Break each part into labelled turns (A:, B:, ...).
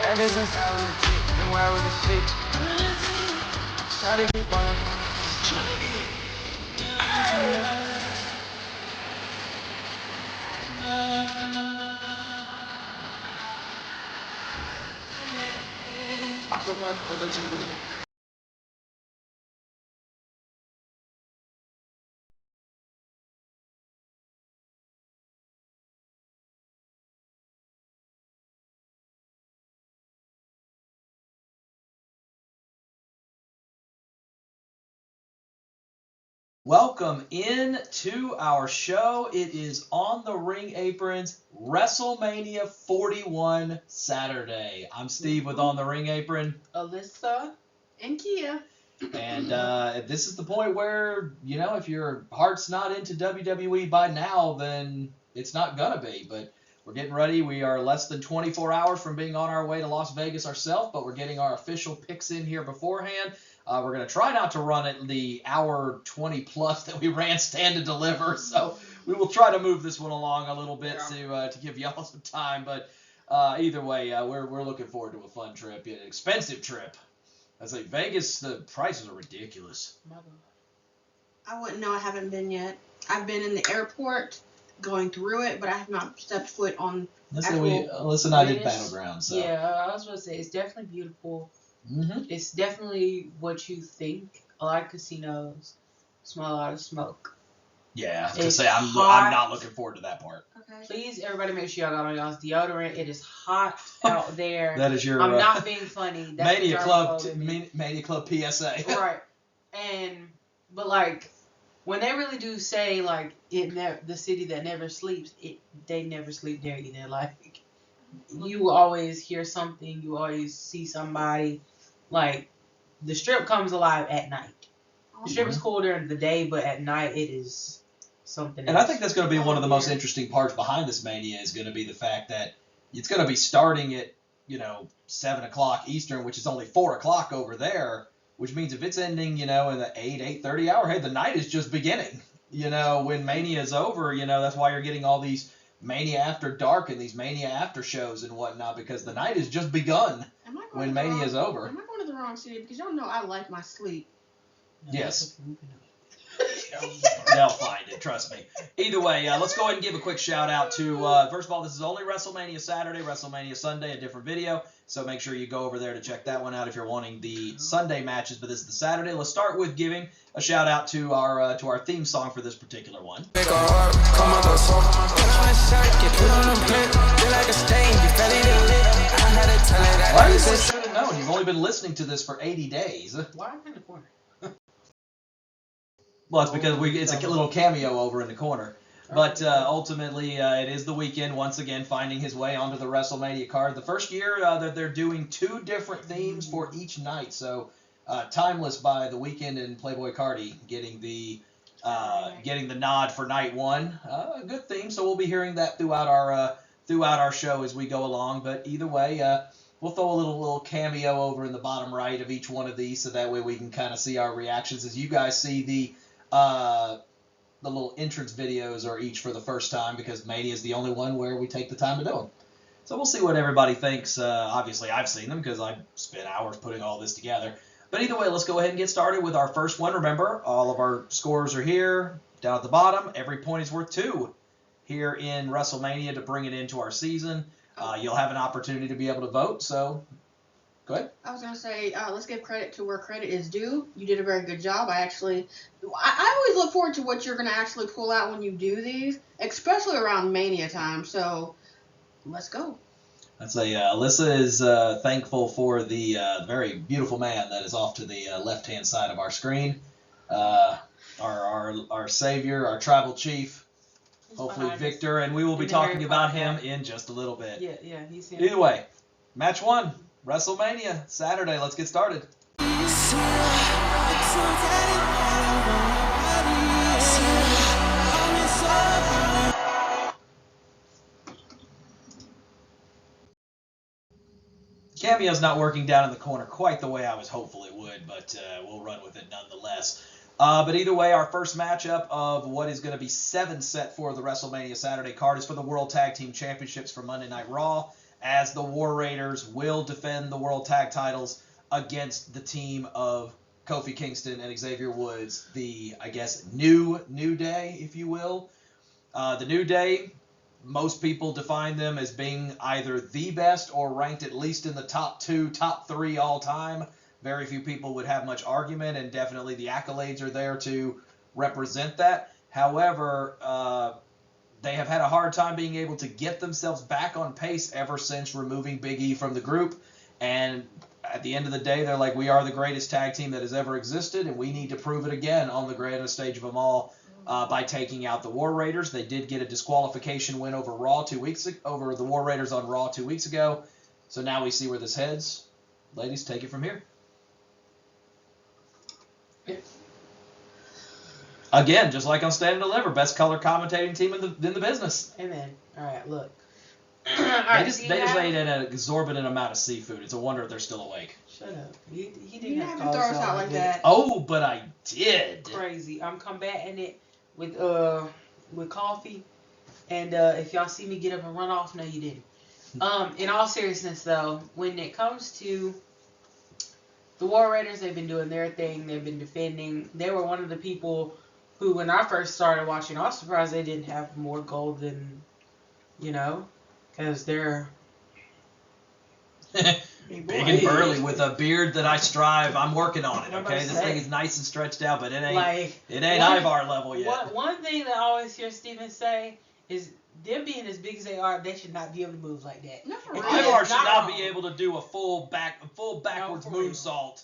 A: Ever since I was a kid, been wild with the shit. Try to keep on.
B: Welcome in to our show. It is On the Ring Apron's WrestleMania 41 Saturday. I'm Steve with On the Ring Apron.
C: Alyssa.
D: And Kia.
B: And this is the point where, you know, if your heart's not into WWE by now, then it's not going to be. But we're getting ready. We are less than 24 hours from being on our way to Las Vegas ourselves, but we're getting our official picks in here beforehand. We're going to try not to run it the hour 20 plus that we ran Stand to Deliver, so we will try to move this one along a little bit to give y'all some time. But either way, we're looking forward to a fun trip, an expensive trip. I was like, Vegas, the prices are ridiculous.
D: I wouldn't know. I haven't been yet. I've been in the airport going through it, but I have not stepped foot on.
B: Alyssa and I did Battleground. So.
C: Yeah, I was going to say, it's definitely beautiful. Mm-hmm. It's definitely what you think. A lot of casinos smell a lot of smoke.
B: Yeah, I was going to say, I'm not looking forward to that part.
D: Okay.
C: Please, everybody, make sure y'all got on y'all's deodorant. It is hot out there.
B: That is your...
C: I'm not being funny. That's
B: Mania Club PSA.
C: Right. But like, when they really do say, like, the city that never sleeps, they never sleep there either. Like, you always hear something. You always see somebody. Like, the strip comes alive at night. The strip is cool during the day, but at night it is something else.
B: And I think that's going to be one of the most interesting parts behind this Mania is going to be the fact that it's going to be starting at, 7 o'clock Eastern, which is only 4 o'clock over there, which means if it's ending, in the 8:30 hour, hey, the night is just beginning. When Mania is over, that's why you're getting all these Mania After Dark and these Mania After shows and whatnot, because the night has just begun when Mania is over.
D: Am I going to the wrong city? Because y'all know I like my sleep.
B: Yes. They'll find it, trust me. Either way, let's go ahead and give a quick shout out to, first of all, this is only WrestleMania Saturday, WrestleMania Sunday, a different video. So make sure you go over there to check that one out if you're wanting the Sunday matches, but this is the Saturday. Let's start with giving a shout out to our theme song for this particular one. Why you should have known? You've only been listening to this for 80 days.
C: Why am I in the corner?
B: Well, it's because it's a little cameo over in the corner. But ultimately, it is the weekend, once again, finding his way onto the WrestleMania card. The first year that they're doing 2 different themes for each night. So, Timeless by The Weeknd and Playboy Cardi getting the nod for night 1. A good theme, so we'll be hearing that throughout our show as we go along. But either way, we'll throw a little cameo over in the bottom right of each one of these, so that way we can kind of see our reactions as you guys see the little entrance videos are each for the first time, because Mania is the only one where we take the time to do them. So we'll see what everybody thinks. Obviously, I've seen them because I spent hours putting all this together. But either way, let's go ahead and get started with our first one. Remember, all of our scores are here down at the bottom. Every point is worth 2 here in WrestleMania to bring it into our season. You'll have an opportunity to be able to vote, so go ahead.
D: I was going to say, let's give credit to where credit is due. You did a very good job. I always look forward to what you're going to actually pull out when you do these, especially around Mania time. So let's go.
B: I'd say Alyssa is thankful for the very beautiful man that is off to the left-hand side of our screen. Our savior, our tribal chief, hopefully Victor, and we will be talking about him in just a little bit.
C: Yeah, he's here.
B: Either way, match 1. WrestleMania, Saturday. Let's get started. Cameo's not working down in the corner quite the way I was hopeful it would, but we'll run with it nonetheless. But either way, our first matchup of what is going to be 7 set for the WrestleMania Saturday card is for the World Tag Team Championships for Monday Night Raw, as the War Raiders will defend the World Tag titles against the team of Kofi Kingston and Xavier Woods, the, I guess, New Day, if you will. The New Day, most people define them as being either the best or ranked at least in the top 2, top 3 all time. Very few people would have much argument, and definitely the accolades are there to represent that. However, they have had a hard time being able to get themselves back on pace ever since removing Big E from the group. And at the end of the day, they're like, we are the greatest tag team that has ever existed, and we need to prove it again on the grandest stage of them all by taking out the War Raiders. They did get a disqualification win over over the War Raiders on Raw 2 weeks ago. So now we see where this heads. Ladies, take it from here. Again, just like on Stand and Deliver, best color commentating team in the business.
C: Amen. All right, look.
B: They just ate an exorbitant amount of seafood. It's a wonder they're still awake.
C: Shut up. He
D: You
C: didn't
D: have to
C: call
D: throw us out like that.
B: Oh, but I did.
C: Crazy. I'm combating it with coffee, and if y'all see me get up and run off, no, you didn't. In all seriousness, though, when it comes to the War Raiders, they've been doing their thing. They've been defending. They were one of the people who, when I first started watching, I was surprised they didn't have more gold than, because they're
B: big and burly with a beard that I strive. I'm working on it. Okay, this thing is nice and stretched out, but it ain't Ivar level yet.
C: One thing that I always hear Steven say is, them being as big as they are, they should not be able to move like that.
D: No, for real.
B: Ivar should not be able to do a full backwards moonsault.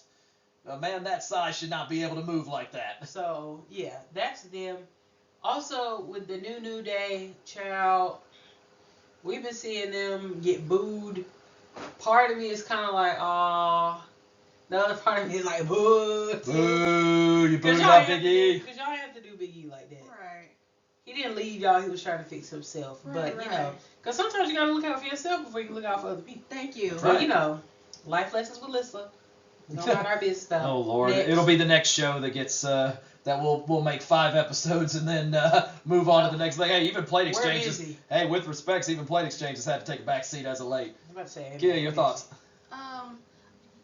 B: A man that size should not be able to move like that.
C: So yeah, that's them. Also, with the New Day, child, we've been seeing them get booed. Part of me is kind of like, aw. The other part of me is like, boo.
B: Boo, you booed out Big E.
C: Because y'all have to do Big E like that.
D: Right.
C: He didn't leave y'all. He was trying to fix himself.
D: Right,
C: But, because sometimes you got to look out for yourself before you can look out for other people.
D: Thank you.
B: Right.
C: But, life lessons with Alyssa. We don't mind our business, though.
B: Oh, Lord.
C: Next.
B: It'll be the next show that gets, that we'll make 5 episodes and then move on to the next thing. Hey, even Plate Exchanges. Hey, with respects, even Plate Exchanges had to take a back seat as of late.
C: I'm about to say.
B: Kia, your thoughts?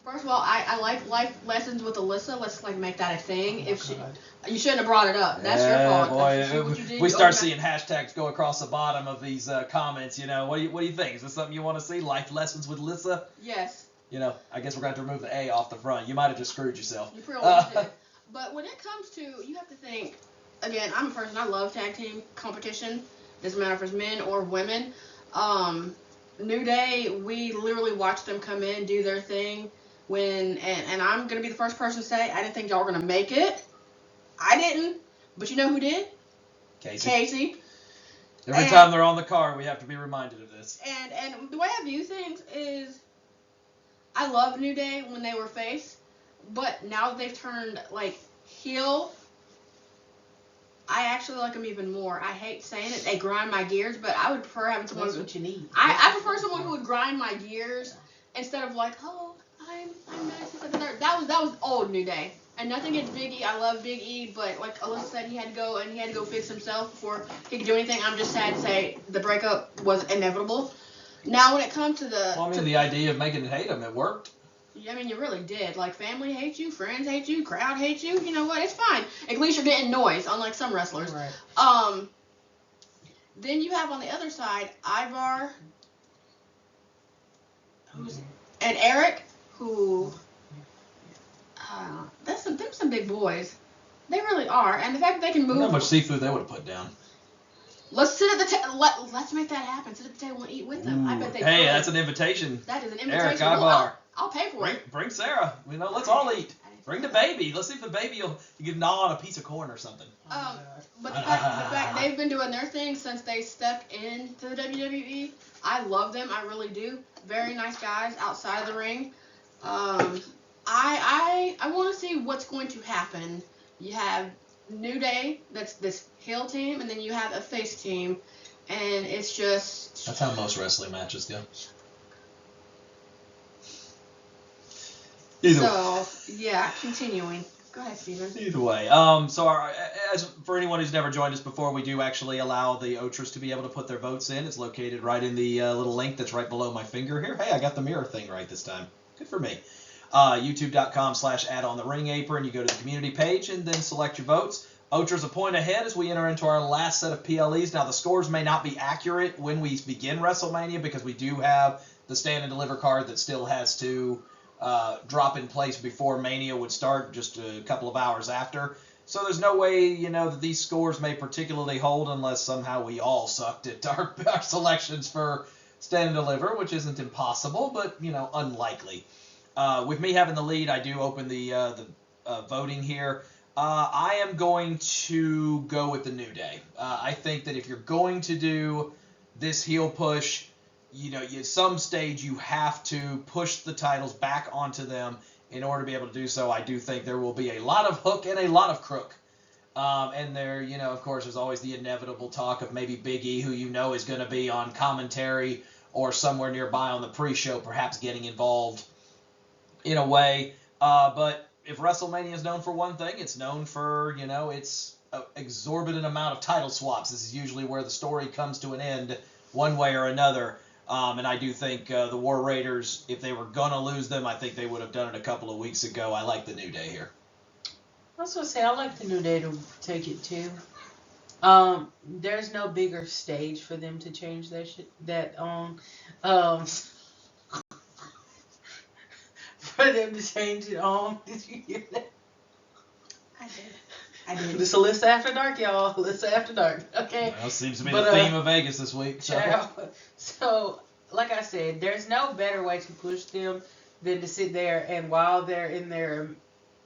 D: First of all, I like life lessons with Alyssa. Let's make that a thing.
C: God.
D: You shouldn't have brought it up. That's your fault.
B: Boy,
D: That's what you did.
B: we start seeing hashtags go across the bottom of these comments. What do you think? Is this something you want to see? Life lessons with Alyssa?
D: Yes.
B: I guess we're going to have to remove the A off the front. You might have just screwed yourself.
D: You pretty much did. But when it comes to, you have to think, again, I'm a person, I love tag team competition. Doesn't matter if it's men or women. New Day, we literally watched them come in, do their thing. And I'm going to be the first person to say, I didn't think y'all were going to make it. I didn't. But you know who did? Casey.
B: Every time they're on the card, we have to be reminded of this.
D: And the way I view things is, I love New Day when they were face, but now that they've turned, heel, I actually like them even more. I hate saying it. They grind my gears, but I would prefer having someone...
C: That's what you need.
D: I prefer someone who would grind my gears instead of I'm nice. That was old New Day. And nothing against Big E. I love Big E, but like Alyssa said, he had to go fix himself before he could do anything. I'm just sad to say the breakup was inevitable. Now, when it comes to the...
B: the idea of making it hate him, it worked.
D: I mean, you really did. Family hates you, friends hate you, crowd hates you. You know what? It's fine. At least you're getting noise, unlike some wrestlers.
C: Right.
D: Then you have on the other side, Ivar, and Eric, who... They're some big boys. They really are. And the fact that they can move...
B: How much seafood they would have put down.
D: Let's sit at the table. Let's make that happen. Sit at the table and eat with them.
B: Ooh.
D: I bet they could.
B: Hey, that's an invitation.
D: That is an invitation.
B: Eric, Ivar.
D: I'll pay for it.
B: Bring Sarah. Let's all eat. Bring the baby. Let's see if the baby will gnaw on a piece of corn or something.
D: But the fact they've been doing their thing since they stepped into the WWE. I love them. I really do. Very nice guys outside of the ring. I want to see what's going to happen. You have New Day, that's this heel team, and then you have a face team, and it's just...
B: That's how most wrestling matches go. Either way.
D: So, yeah, continuing. Go ahead, Steven.
B: Either way, so as for anyone who's never joined us before, we do actually allow the OTRAs to be able to put their votes in. It's located right in the little link that's right below my finger here. Hey, I got the mirror thing right this time. Good for me. YouTube.com/addontheringapron. You go to the community page and then select your votes. OTRA's a point ahead as we enter into our last set of PLEs. Now, the scores may not be accurate when we begin WrestleMania because we do have the Stand and Deliver card that still has to drop in place before Mania would start, just a couple of hours after. So there's no way, that these scores may particularly hold unless somehow we all sucked at our selections for Stand and Deliver, which isn't impossible, but, unlikely. With me having the lead, I do open the voting here. I am going to go with the New Day. I think that if you're going to do this heel push, at some stage you have to push the titles back onto them in order to be able to do so. I do think there will be a lot of hook and a lot of crook. And there, of course, there's always the inevitable talk of maybe Big E, who is going to be on commentary or somewhere nearby on the pre-show, perhaps getting involved in a way. But if WrestleMania is known for one thing, it's known for, its exorbitant amount of title swaps. This is usually where the story comes to an end one way or another. And I do think the War Raiders, if they were going to lose them, I think they would have done it a couple of weeks ago. I like the New Day here.
C: I was going to say, I like the New Day to take it too. There's no bigger stage for them to change that on. For them to change it on. Did you hear that?
D: I did.
C: This is Alyssa After Dark, y'all. Alyssa After Dark. Okay.
B: Well, seems to be the theme of Vegas this week.
C: So, like I said, there's no better way to push them than to sit there and while they're in their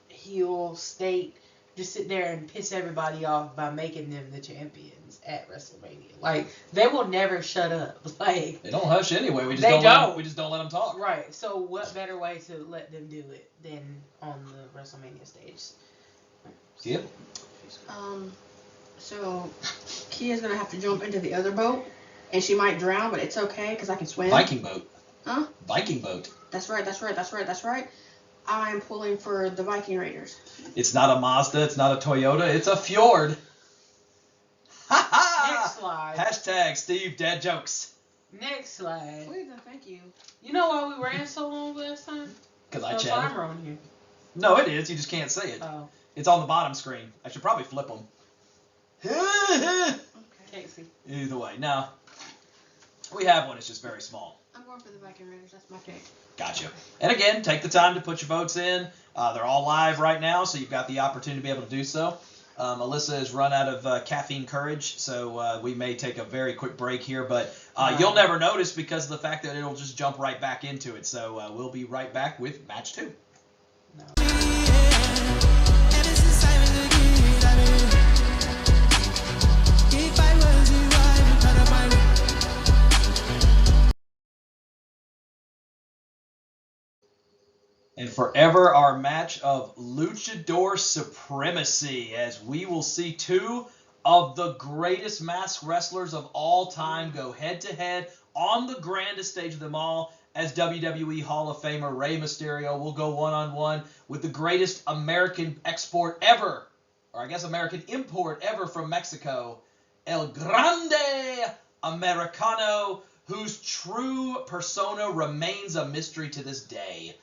C: heel state, just sit there and piss everybody off by making them the champions at WrestleMania. Like, they will never shut up. Like,
B: they don't hush anyway. We just don't let them talk.
C: Right. So what better way to let them do it than on the WrestleMania stage?
B: Yeah.
D: So Kia's gonna have to jump into the other boat, and she might drown, but it's okay because I can swim.
B: Viking boat.
D: Huh?
B: Viking boat.
D: That's right. I'm pulling for the Viking Raiders.
B: It's not a Mazda. It's not a Toyota. It's a Fjord. Ha ha!
C: Next slide.
B: Hashtag Steve Dad Jokes.
C: Next slide.
D: Please and thank you.
C: You know why we ran so long last time?
B: Because I
C: No
B: chatted.
C: timer on here.
B: No, it is. You just can't say it.
C: Oh.
B: It's on the bottom screen. I should probably flip them.
D: Okay.
C: Can't see.
B: Either way. No. We have one. It's just very small.
D: I'm going for the Viking Raiders. That's my pick.
B: Gotcha. And again, take the time to put your votes in. They're all live right now, so you've got the opportunity to be able to do so. Alyssa has run out of caffeine courage, so we may take a very quick break here, but you'll never notice because of the fact that it'll just jump right back into it. So we'll be right back with match 2. And forever our match of Luchador Supremacy, as we will see 2 of the greatest masked wrestlers of all time go head-to-head on the grandest stage of them all, as WWE Hall of Famer Rey Mysterio will go one-on-one with the greatest American export ever, or I guess American import ever from Mexico, El Grande Americano, whose true persona remains a mystery to this day.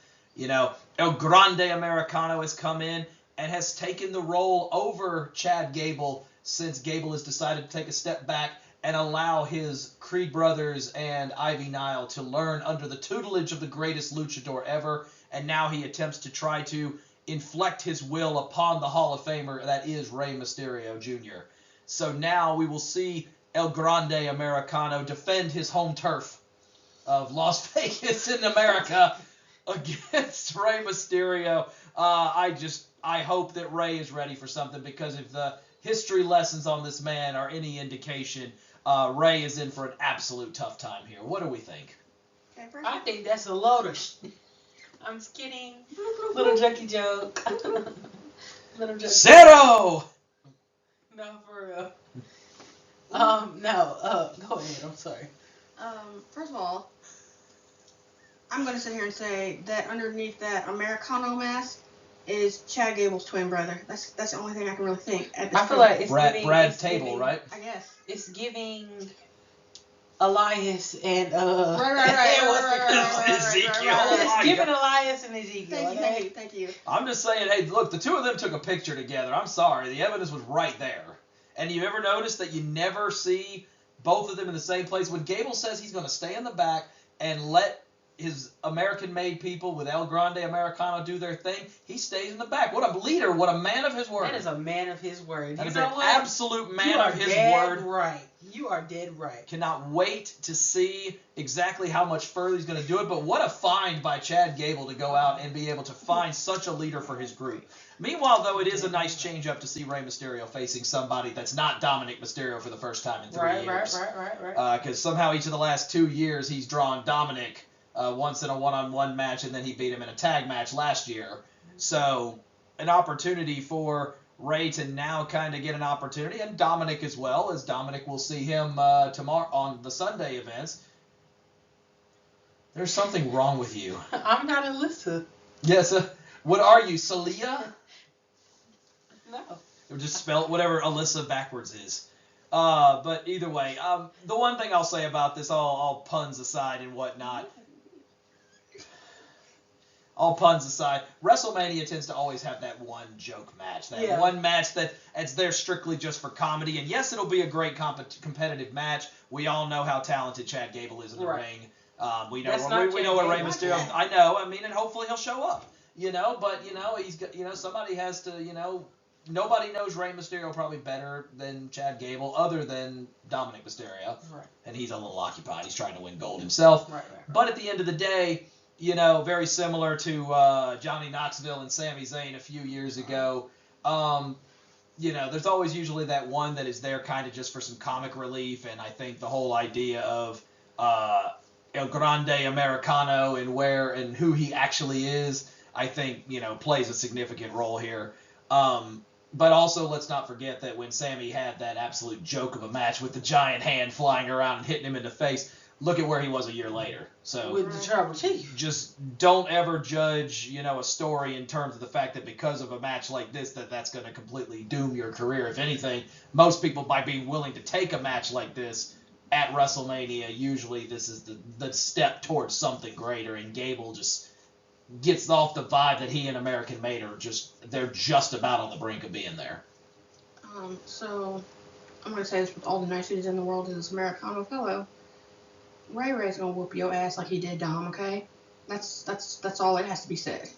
B: El Grande Americano has come in and has taken the role over Chad Gable since Gable has decided to take a step back and allow his Creed brothers and Ivy Nile to learn under the tutelage of the greatest luchador ever. And now he attempts to try to inflect his will upon the Hall of Famer that is Rey Mysterio Jr. So now we will see El Grande Americano defend his home turf of Las Vegas in America against Rey Mysterio. I hope that Rey is ready for something, because if the history lessons on this man are any indication, Rey is in for an absolute tough time here. What do we think?
C: I think that's a load of I'm just kidding. Little junkie joke. Little junkie.
B: Zero!
C: No, for real. No, go ahead. I'm sorry.
D: First of all, I'm going to sit here and say that underneath that Americano mask is Chad Gable's twin brother. That's the only thing I can really think at this
C: I feel
D: point.
C: like it's
B: Brad
C: giving,
B: Brad
C: it's
B: Table,
C: giving,
B: right?
D: I guess.
C: It's giving Elias and
D: Right.
C: and what's the girl?
B: Ezekiel.
C: It's giving Elias and Ezekiel.
D: Thank you.
B: I'm just saying, hey, look, the two of them took a picture together. I'm sorry, the evidence was right there. And you ever notice that you never see both of them in the same place? When Gable says he's going to stay in the back and let his American-made people with El Grande Americano do their thing, he stays in the back. What a leader, what a man of his word.
C: That is a man of his word.
B: That
C: You
B: is
C: know
B: an
C: what?
B: absolute man
C: You are
B: of his
C: dead
B: word.
C: right. You are dead right.
B: Cannot wait to see exactly how much further he's going to do it. But what a find by Chad Gable to go out and be able to find such a leader for his group. Meanwhile, though, it is a nice change up to see Rey Mysterio facing somebody that's not Dominic Mysterio for the first time in 3 years.
C: Right.
B: Because somehow each of the last 2 years he's drawn Dominic once in a one-on-one match, and then he beat him in a tag match last year. So an opportunity for Rey to now kind of get an opportunity, and Dominic as well, as Dominic will see him tomorrow on the Sunday events. There's something wrong with you.
C: I'm not Alyssa.
B: Yes, what are you, Celia?
C: No.
B: Or just spell whatever Alyssa backwards is. But either way, the one thing I'll say about this, all puns aside and whatnot, all puns aside, WrestleMania tends to always have that one joke match. That one match that's there strictly just for comedy. And yes, it'll be a great competitive match. We all know how talented Chad Gable is in the ring. We know what Rey Mysterio. I know. I mean, and hopefully he'll show up. But he's got. Somebody has to. Nobody knows Rey Mysterio probably better than Chad Gable, other than Dominic Mysterio.
C: Right. And
B: he's a little occupied. He's trying to win gold himself.
C: Right.
B: But at the end of the day, very similar to Johnny Knoxville and Sami Zayn a few years ago. There's always usually that one that is there kind of just for some comic relief, and I think the whole idea of El Grande Americano and where and who he actually is, I think, plays a significant role here. But also, let's not forget that when Sammy had that absolute joke of a match with the giant hand flying around and hitting him in the face, look at where he was a year later. So
C: with the Tribal Chief.
B: Just don't ever judge, a story in terms of the fact that because of a match like this, that's going to completely doom your career. If anything, most people, by being willing to take a match like this at WrestleMania, usually this is the step towards something greater, and Gable just gets off the vibe that he and American Made they're just about on the brink of being there.
D: So I'm gonna say this with all the niceties in the world to this Americano fellow. Ray's gonna whoop your ass like he did Dom, okay? That's all that has to be said.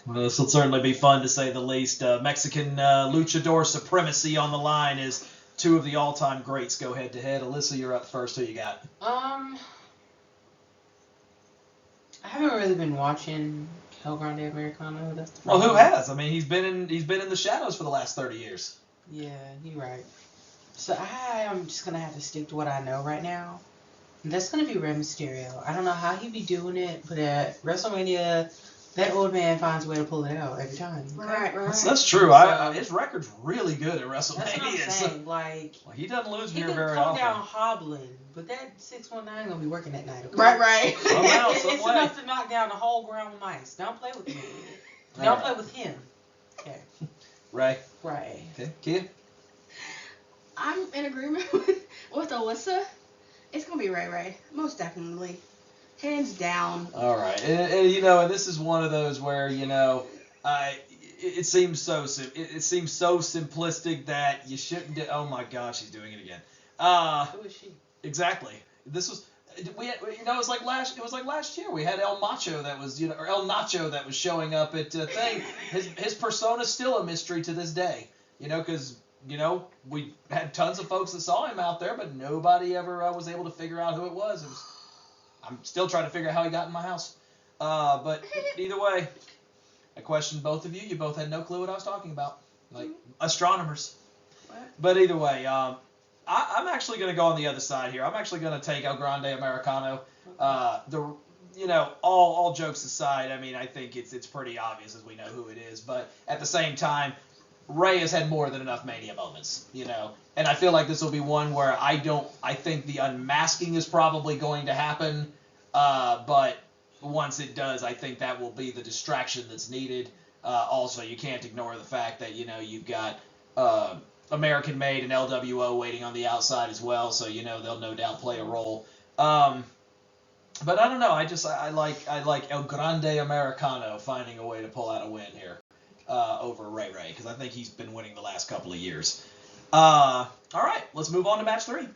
B: Well, this will certainly be fun to say the least. Mexican luchador supremacy on the line as two of the all-time greats go head-to-head. Alyssa, you're up first. Who you got?
C: I haven't really been watching El Grande Americano. That's the
B: Well,
C: problem.
B: who has? I mean, he's been in the shadows for the last 30 years.
C: Yeah, you're right. So I am just gonna have to stick to what I know right now. And that's gonna be Rey Mysterio. I don't know how he be doing it, but at WrestleMania, that old man finds a way to pull it out every time. Okay?
D: Right.
B: That's true.
C: So,
B: His record's really good at WrestleMania.
C: That's what I'm saying. Like,
B: he doesn't lose
C: he
B: here
C: can
B: very
C: come
B: often.
C: down hobbling, but that 619 gonna be working that night. Okay?
D: Right.
B: Somehow, some
C: It's
B: way.
C: enough to knock down the whole ground with mice. Don't play with me. Don't play with him. Okay.
B: Ray.
C: Right.
B: Okay. Kid.
D: I'm in agreement with Alyssa. It's gonna be Ray, most definitely, hands down.
B: All right, and this is one of those where it seems so simplistic that you shouldn't do. Oh my gosh, he's doing it again.
C: Who is she?
B: Exactly. This was. It was like last year. We had El Macho that was or El Nacho that was showing up at thing. His persona's still a mystery to this day. Because we had tons of folks that saw him out there, but nobody ever was able to figure out who it was. I'm still trying to figure out how he got in my house. But either way, I questioned both of you. You both had no clue what I was talking about, like astronomers.
D: What?
B: But either way, I'm actually going to go on the other side here. I'm actually going to take El Grande Americano. All jokes aside, I mean, I think it's pretty obvious as we know who it is. But at the same time, Rey has had more than enough Mania moments, and I feel like this will be one where I think the unmasking is probably going to happen, but once it does, I think that will be the distraction that's needed. Also, you can't ignore the fact that, you've got American Made and LWO waiting on the outside as well, so, they'll no doubt play a role. But I don't know. I like El Grande Americano finding a way to pull out a win here over Ray Ray, because I think he's been winning the last couple of years. All right, let's move on to match 3.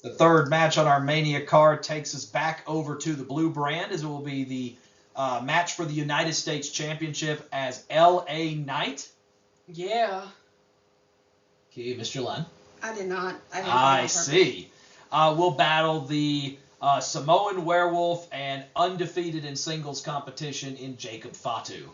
B: The third match on our Mania card takes us back over to the blue brand, as it will be the match for the United States Championship as L.A. Knight.
C: Yeah.
B: Okay, you missed your line.
D: I did not.
B: I see. We'll battle the Samoan Werewolf and undefeated in singles competition in Jacob Fatu.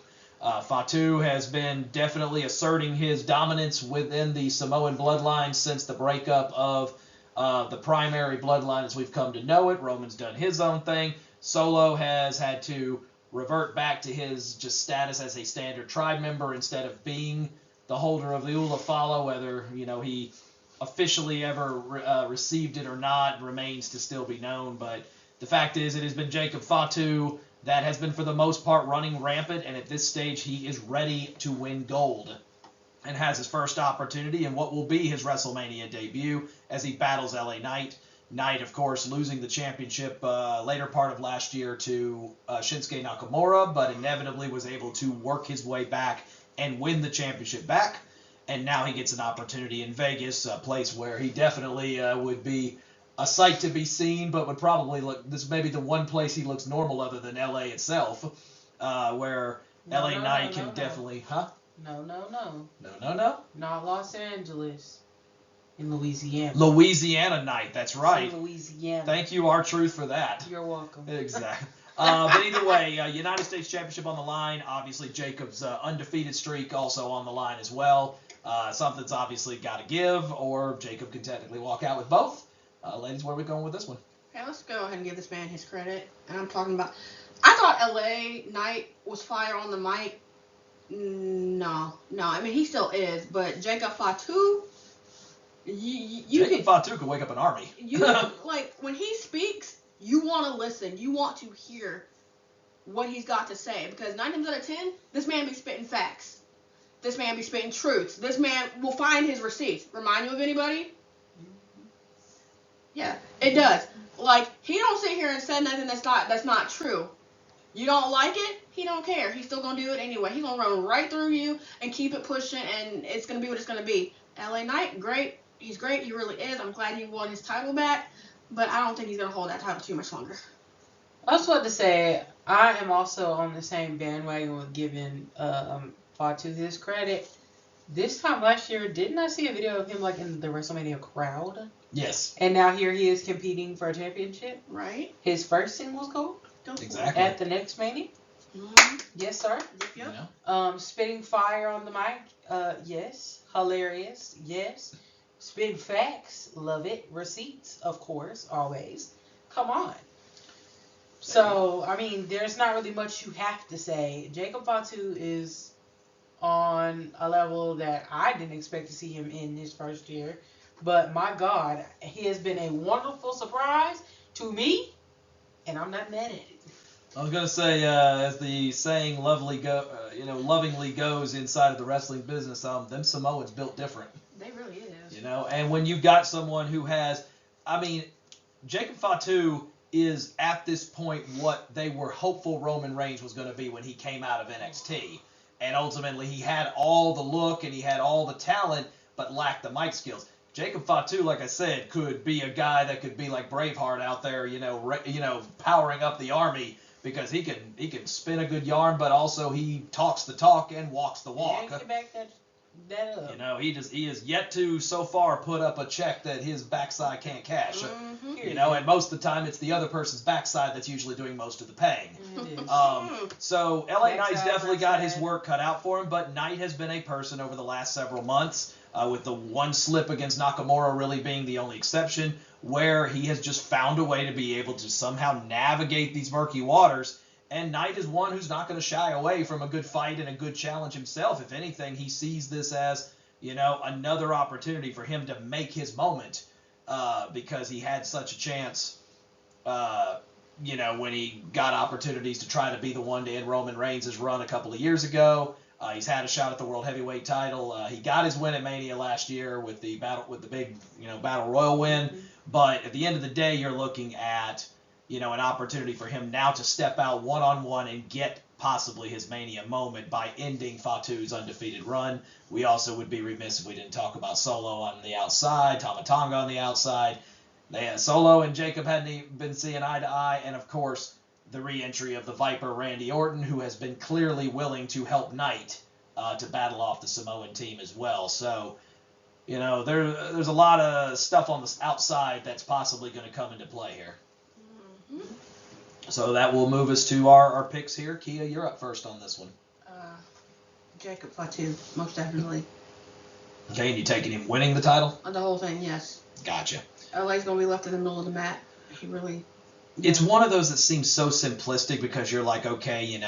B: Fatu has been definitely asserting his dominance within the Samoan bloodline since the breakup of the primary bloodline as we've come to know it. Roman's done his own thing. Solo has had to revert back to his just status as a standard tribe member instead of being the holder of the Ula Fala, whether he officially ever received it or not remains to still be known. But the fact is, it has been Jacob Fatu that has been for the most part running rampant, and at this stage he is ready to win gold and has his first opportunity in what will be his WrestleMania debut as he battles LA Knight. Knight, of course, losing the championship later part of last year to Shinsuke Nakamura, but inevitably was able to work his way back and win the championship back. And now he gets an opportunity in Vegas, a place where he definitely would be a sight to be seen, but would probably look, this may be the one place he looks normal other than LA itself, where LA Knight can definitely,
C: No.
B: No.
C: Not Los Angeles. In Louisiana.
B: Louisiana Knight, that's right.
C: In Louisiana.
B: Thank you, R-Truth, for that.
C: You're welcome.
B: Exactly. But either way, United States Championship on the line. Obviously, Jacob's undefeated streak also on the line as well. Something's obviously got to give, or Jacob can technically walk out with both. Ladies, where are we going with this one?
D: Okay, let's go ahead and give this man his credit. And I'm talking about, I thought LA Knight was fire on the mic. No. I mean, he still is, but Jacob Fatu,
B: Jacob Fatu could wake up an army.
D: Like, when he speaks, you want to listen. You want to hear what he's got to say, because 9 times out of 10, this man be spitting facts. This man be spitting truths. This man will find his receipts. Remind you of anybody? Yeah, it does. Like, he don't sit here and say nothing that's not true. You don't like it, he don't care. He's still gonna do it anyway. He's gonna run right through you and keep it pushing, and it's gonna be what it's gonna be. LA Knight, great. He's great. He really is. I'm glad he won his title back, but I don't think he's gonna hold that title too much longer.
C: I was about to say, I am also on the same bandwagon with giving Fatu his credit. This time last year, didn't I see a video of him like in the WrestleMania crowd?
B: Yes.
C: And now here he is competing for a championship.
D: Right.
C: His first singles gold.
B: Exactly.
C: At the next Mania.
D: Mm-hmm.
C: Yes, sir.
D: Yep.
C: Spitting fire on the mic. Yes. Hilarious. Yes. Spitting facts. Love it. Receipts, of course, always. Come on. So, I mean, there's not really much you have to say. Jacob Fatu is on a level that I didn't expect to see him in his first year. But, my God, he has been a wonderful surprise to me, and I'm not mad at it.
B: I was going to say, as the saying lovingly goes inside of the wrestling business, them Samoans built different.
D: They really is.
B: And when you've got someone who has, I mean, Jacob Fatu is at this point what they were hopeful Roman Reigns was going to be when he came out of NXT. And ultimately he had all the look and he had all the talent, but lacked the mic skills. Jacob Fatu, like I said, could be a guy that could be like Braveheart out there, powering up the army, because he can spin a good yarn, but also he talks the talk and walks the walk.
C: Yeah, get back that up.
B: He has yet to so far put up a check that his backside can't cash.
D: Mm-hmm.
B: And most of the time it's the other person's backside that's usually doing most of the paying.
C: It is.
B: So LA Knight's
C: Backside,
B: definitely got his
C: backside.
B: work cut out for him, but Knight has been a person over the last several months, with the one slip against Nakamura really being the only exception, where he has just found a way to be able to somehow navigate these murky waters And Knight is one who's not going to shy away from a good fight and a good challenge himself. If anything, he sees this as, another opportunity for him to make his moment because he had such a chance, when he got opportunities to try to be the one to end Roman Reigns' run a couple of years ago. He's had a shot at the World Heavyweight title. He got his win at Mania last year with the big, Battle Royal win. Mm-hmm. But at the end of the day, you're looking at an opportunity for him now to step out one-on-one and get possibly his Mania moment by ending Fatu's undefeated run. We also would be remiss if we didn't talk about Solo on the outside, Tama Tonga on the outside. Solo and Jacob hadn't been seeing eye to eye, and of course, the re-entry of the Viper, Randy Orton, who has been clearly willing to help Knight to battle off the Samoan team as well. So, there's a lot of stuff on the outside that's possibly going to come into play here. So that will move us to our picks here. Kia, you're up first on this one.
D: Jacob Fatu, most definitely.
B: Okay, and you taking him winning the title?
D: The whole thing, yes.
B: Gotcha.
D: LA's going to be left in the middle of the mat. He really...
B: It's one of those that seems so simplistic because you're like, okay,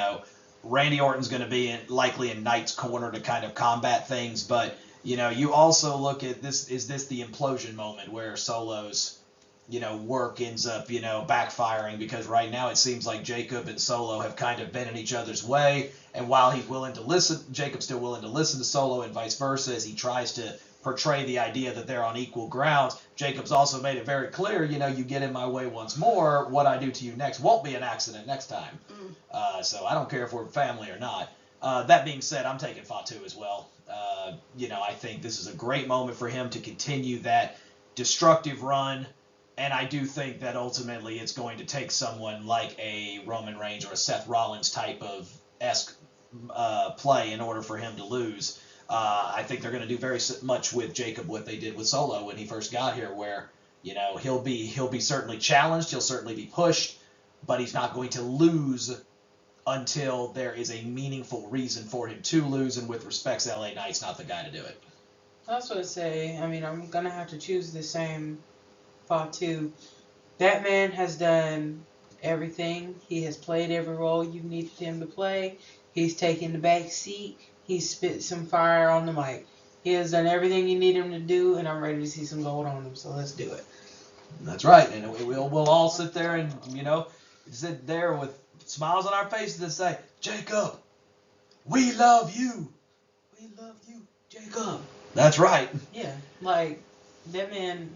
B: Randy Orton's going to be likely in Knight's corner to kind of combat things, but, you also look at this, is this the implosion moment where Solo's work ends up, backfiring, because right now it seems like Jacob and Solo have kind of been in each other's way, and while he's willing to listen, Jacob's still willing to listen to Solo and vice versa as he tries to portray the idea that they're on equal grounds. Jacob's also made it very clear, you get in my way once more, what I do to you next won't be an accident next time. So I don't care if we're family or not. That being said, I'm taking Fatu as well. I think this is a great moment for him to continue that destructive run. And I do think that ultimately it's going to take someone like a Roman Reigns or a Seth Rollins type of play in order for him to lose. I think they're going to do very much with Jacob what they did with Solo when he first got here, where he'll be certainly challenged, he'll certainly be pushed, but he's not going to lose until there is a meaningful reason for him to lose. And with respect, LA Knight's not the guy to do it.
C: That's what I say. I mean, I'm gonna have to choose the same Fatu. That man has done everything. He has played every role you needed him to play. He's taken the back seat. He's spit some fire on the mic. He has done everything you need him to do, and I'm ready to see some gold on him. So let's do it.
B: That's right, and we'll all sit there and sit there with smiles on our faces and say, Jacob, we love you. We love you, Jacob. That's right.
C: Yeah, like that man.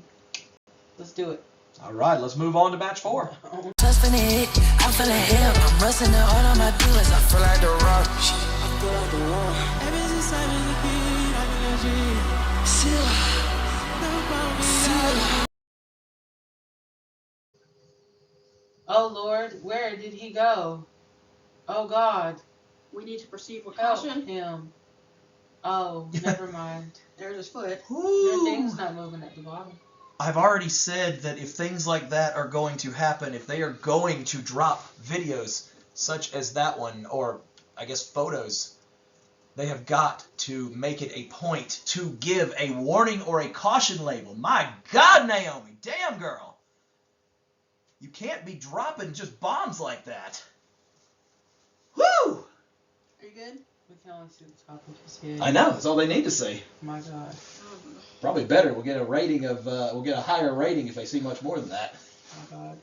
C: Let's do it.
B: All right, let's move on to match 4.
E: Trusting it, I'm feeling him. I'm rusting it all on my dealers. I feel like the rock. I feel like the rock. Ever since I was a kid, I've been still.
C: Oh Lord, where did he go? Oh God.
D: We need to proceed with
C: Help
D: caution.
C: him. Oh, never mind.
D: There's his foot.
C: Your thing's not moving at the bottom.
B: I've already said that if things like that are going to happen, if they are going to drop videos such as that one, or I guess photos, they have got to make it a point to give a warning or a caution label. My God, Naomi, damn girl. You can't be dropping just bombs like that. Woo!
D: Are you good?
C: We can only see the top of his head.
B: I know, that's all they need to see.
C: My God.
B: Probably better. We'll get a higher rating if they see much more than that.
C: My God.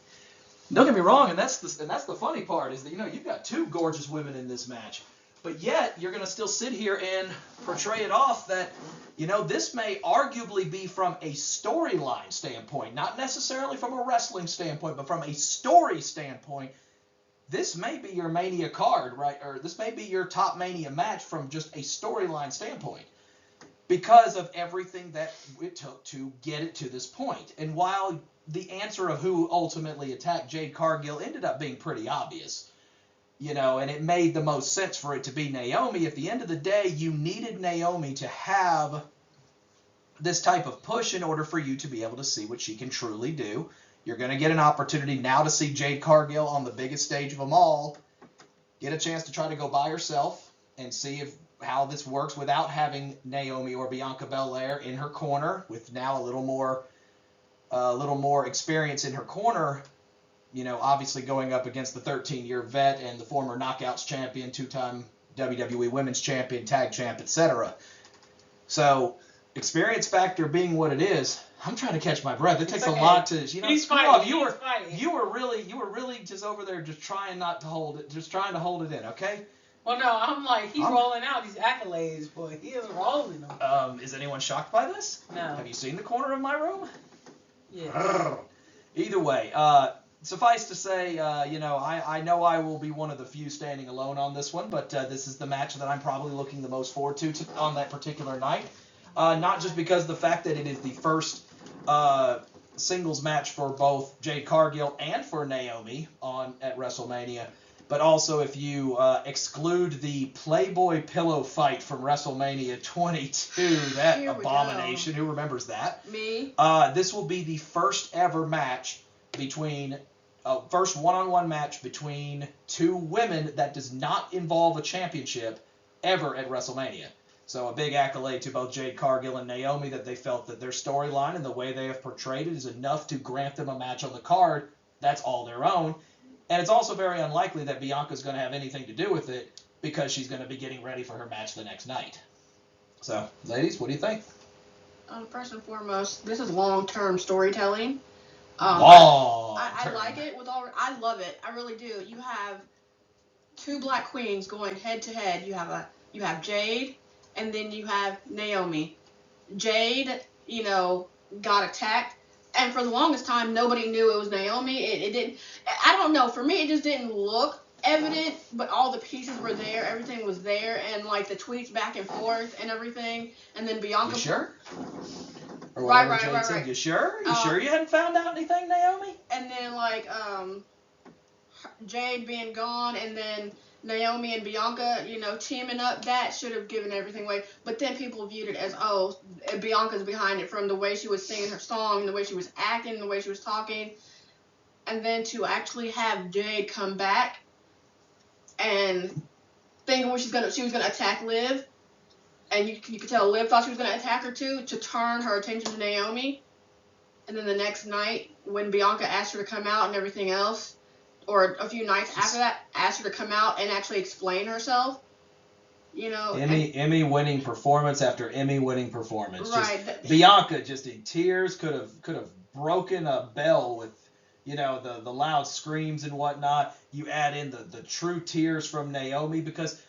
B: Don't get me wrong, and that's the funny part is that you've got 2 gorgeous women in this match, but yet you're going to still sit here and portray it off that this may arguably be from a storyline standpoint, not necessarily from a wrestling standpoint, but from a story standpoint. This may be your Mania card, right? Or this may be your top Mania match from just a storyline standpoint, because of everything that it took to get it to this point. And while the answer of who ultimately attacked Jade Cargill ended up being pretty obvious, and it made the most sense for it to be Naomi, at the end of the day, you needed Naomi to have this type of push in order for you to be able to see what she can truly do. You're going to get an opportunity now to see Jade Cargill on the biggest stage of them all, get a chance to try to go by herself and see how this works without having Naomi or Bianca Belair in her corner, with now a little more experience in her corner. obviously going up against the 13-year vet and the former Knockouts champion, 2-time WWE Women's Champion, Tag Champ, etc. So, experience factor being what it is, I'm trying to catch my breath. It takes a lot to,
C: He's
B: screw
C: fighting.
B: off. You were
C: fighting.
B: really just over there just trying not to hold it, just trying to hold it in, okay?
C: Well, no, I'm like, he's rolling out these accolades, boy. He is rolling them.
B: Is anyone shocked by this?
C: No.
B: Have you seen the corner of my room?
C: Yeah.
B: Either way, suffice to say, I know I will be one of the few standing alone on this one, but this is the match that I'm probably looking the most forward to on that particular night. Not just because of the fact that it is the first singles match for both Jade Cargill and for Naomi at WrestleMania, but also if you exclude the Playboy pillow fight from WrestleMania 22, that abomination, who remembers that?
D: Me.
B: This will be the first ever match first one-on-one match between two women that does not involve a championship ever at WrestleMania. So a big accolade to both Jade Cargill and Naomi that they felt that their storyline and the way they have portrayed it is enough to grant them a match on the card that's all their own. And it's also very unlikely that Bianca's going to have anything to do with it because she's going to be getting ready for her match the next night. So, ladies, what do you think?
D: First and foremost, this is long-term storytelling.
B: I
D: like it I love it. I really do. You have two black queens going head to head. You have Jade, and then you have Naomi. Jade, got attacked, and for the longest time, nobody knew it was Naomi. It didn't. I don't know. For me, it just didn't look evident, but all the pieces were there. Everything was there, and like the tweets back and forth and everything. And then Bianca.
B: You sure? Or
D: Right.
B: Said, you sure? You sure you hadn't found out anything, Naomi?
D: And then Jade being gone, and then Naomi and Bianca, teaming up, that should have given everything away. But then people viewed it as, Bianca's behind it from the way she was singing her song, the way she was acting, the way she was talking. And then to actually have Jade come back and thinking she was gonna attack Liv, and you could tell Liv thought she was gonna attack her too, to turn her attention to Naomi. And then the next night, when Bianca asked her to come out and everything else, or a few nights after that, asked her to come out and actually explain herself.
B: Emmy winning performance after Emmy winning performance.
D: Right.
B: Bianca just in tears could have broken a bell with the loud screams and whatnot. You add in the true tears from Naomi because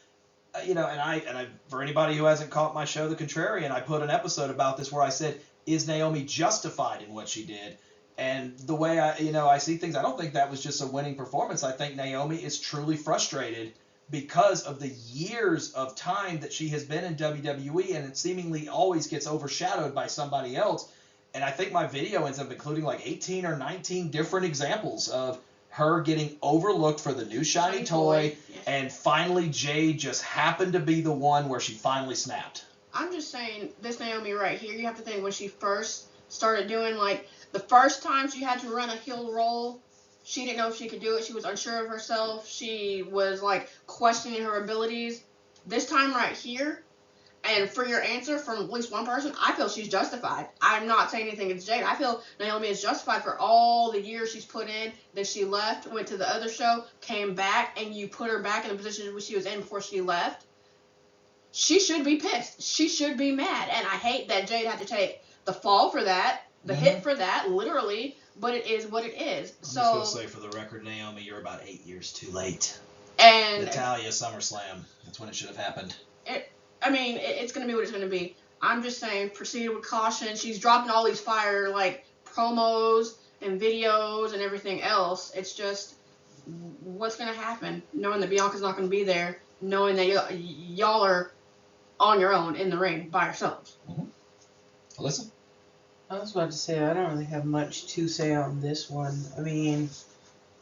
B: and I for anybody who hasn't caught my show The Contrarian, I put an episode about this where I said, is Naomi justified in what she did? And the way I see things, I don't think that was just a winning performance. I think Naomi is truly frustrated because of the years of time that she has been in WWE, and it seemingly always gets overshadowed by somebody else. And I think my video ends up including like 18 or 19 different examples of her getting overlooked for the new shiny toy, and finally Jade just happened to be the one where she finally snapped.
D: I'm just saying, this Naomi right here, you have to think when she first started doing, the first time she had to run a heel roll, she didn't know if she could do it. She was unsure of herself. She was, questioning her abilities. This time right here, and for your answer from at least one person, I feel she's justified. I'm not saying anything against Jade. I feel Naomi is justified for all the years she's put in. Then she left, went to the other show, came back, and you put her back in the position she was in before she left. She should be pissed. She should be mad. And I hate that Jade had to take the fall for that, the hit for that, literally, but it is what it is.
B: I'm just going to say for the record, Naomi, you're about 8 years too late.
D: And
B: Natalia SummerSlam, that's when it should have happened.
D: It's going to be what it's going to be. I'm just saying, proceed with caution. She's dropping all these fire, promos and videos and everything else. It's just, what's going to happen? Knowing that Bianca's not going to be there, knowing that y'all are on your own in the ring by yourselves.
B: Mm-hmm. Alyssa?
C: I was about to say, I don't really have much to say on this one.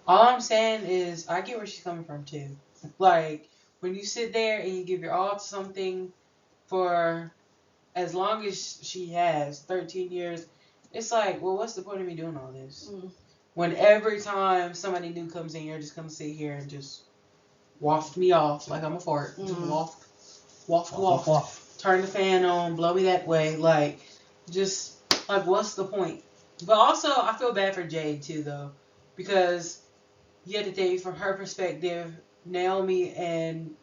C: All I'm saying is, I get where she's coming from, too. When you sit there and you give your all to something for as long as she has, 13 years, it's well, what's the point of me doing all this? When every time somebody new comes in, you're just going to sit here and just waft me off like I'm a fart. Just waft. Turn the fan on, blow me that way. What's the point? But also, I feel bad for Jade, too, though. Because you have to think from her perspective, Naomi and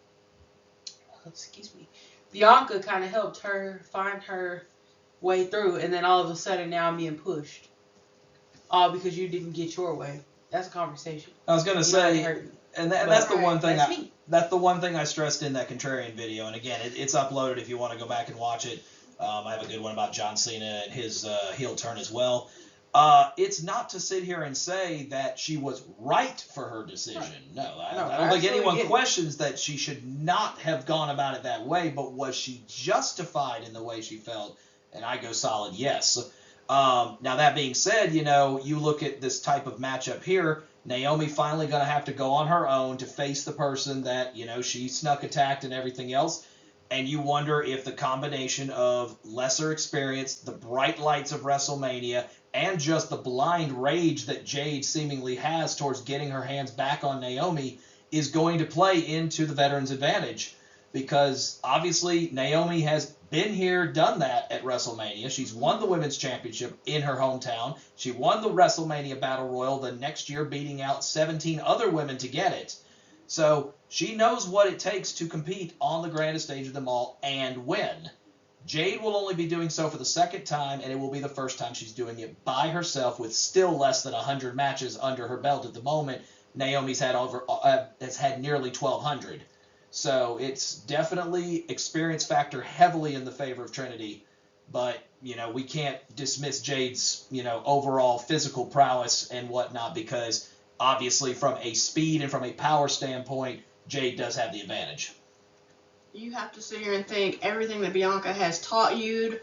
C: Bianca kind of helped her find her way through, and then all of a sudden now I'm being pushed, all because you didn't get your way. That's a conversation.
B: I was gonna say, and that's the one thing. That's the one thing I stressed in that contrarian video. And again, it's uploaded if you want to go back and watch it. I have a good one about John Cena and his heel turn as well. It's not to sit here and say that she was right for her decision. Right. No, I don't think anyone questions that she should not have gone about it that way, but was she justified in the way she felt? And I go solid yes. Now, that being said, you look at this type of matchup here, Naomi finally going to have to go on her own to face the person that, she snuck attacked and everything else. And you wonder if the combination of lesser experience, the bright lights of WrestleMania, and just the blind rage that Jade seemingly has towards getting her hands back on Naomi is going to play into the veterans' advantage. Because obviously Naomi has been here, done that at WrestleMania. She's won the Women's Championship in her hometown. She won the WrestleMania Battle Royal the next year, beating out 17 other women to get it. So she knows what it takes to compete on the grandest stage of them all and win. Jade will only be doing so for the second time, and it will be the first time she's doing it by herself with still less than 100 matches under her belt at the moment. Naomi's has had nearly 1,200. So it's definitely experience factor heavily in the favor of Trinity. But, we can't dismiss Jade's, overall physical prowess and whatnot because obviously from a speed and from a power standpoint, Jade does have the advantage.
D: You have to sit here and think everything that Bianca has taught you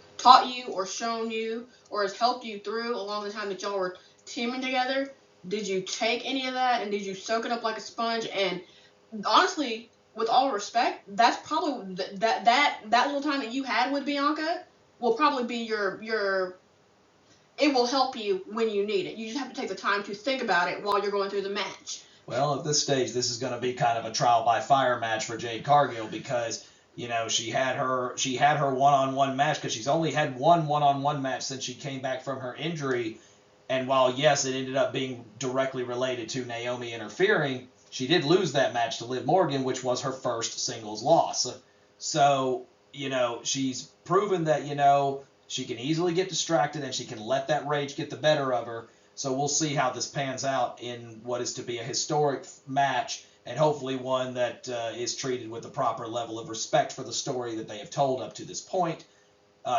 D: or shown you or has helped you through along the time that y'all were teaming together. Did you take any of that and did you soak it up like a sponge? And honestly, with all respect, that's probably that little time that you had with Bianca will probably be your it will help you when you need it. You just have to take the time to think about it while you're going through the match.
B: Well, at this stage, this is going to be kind of a trial by fire match for Jade Cargill because, she had her one-on-one match because she's only had one-on-one match since she came back from her injury. And while, yes, it ended up being directly related to Naomi interfering, she did lose that match to Liv Morgan, which was her first singles loss. So, she's proven that, she can easily get distracted and she can let that rage get the better of her. So we'll see how this pans out in what is to be a historic match and hopefully one that is treated with the proper level of respect for the story that they have told up to this point.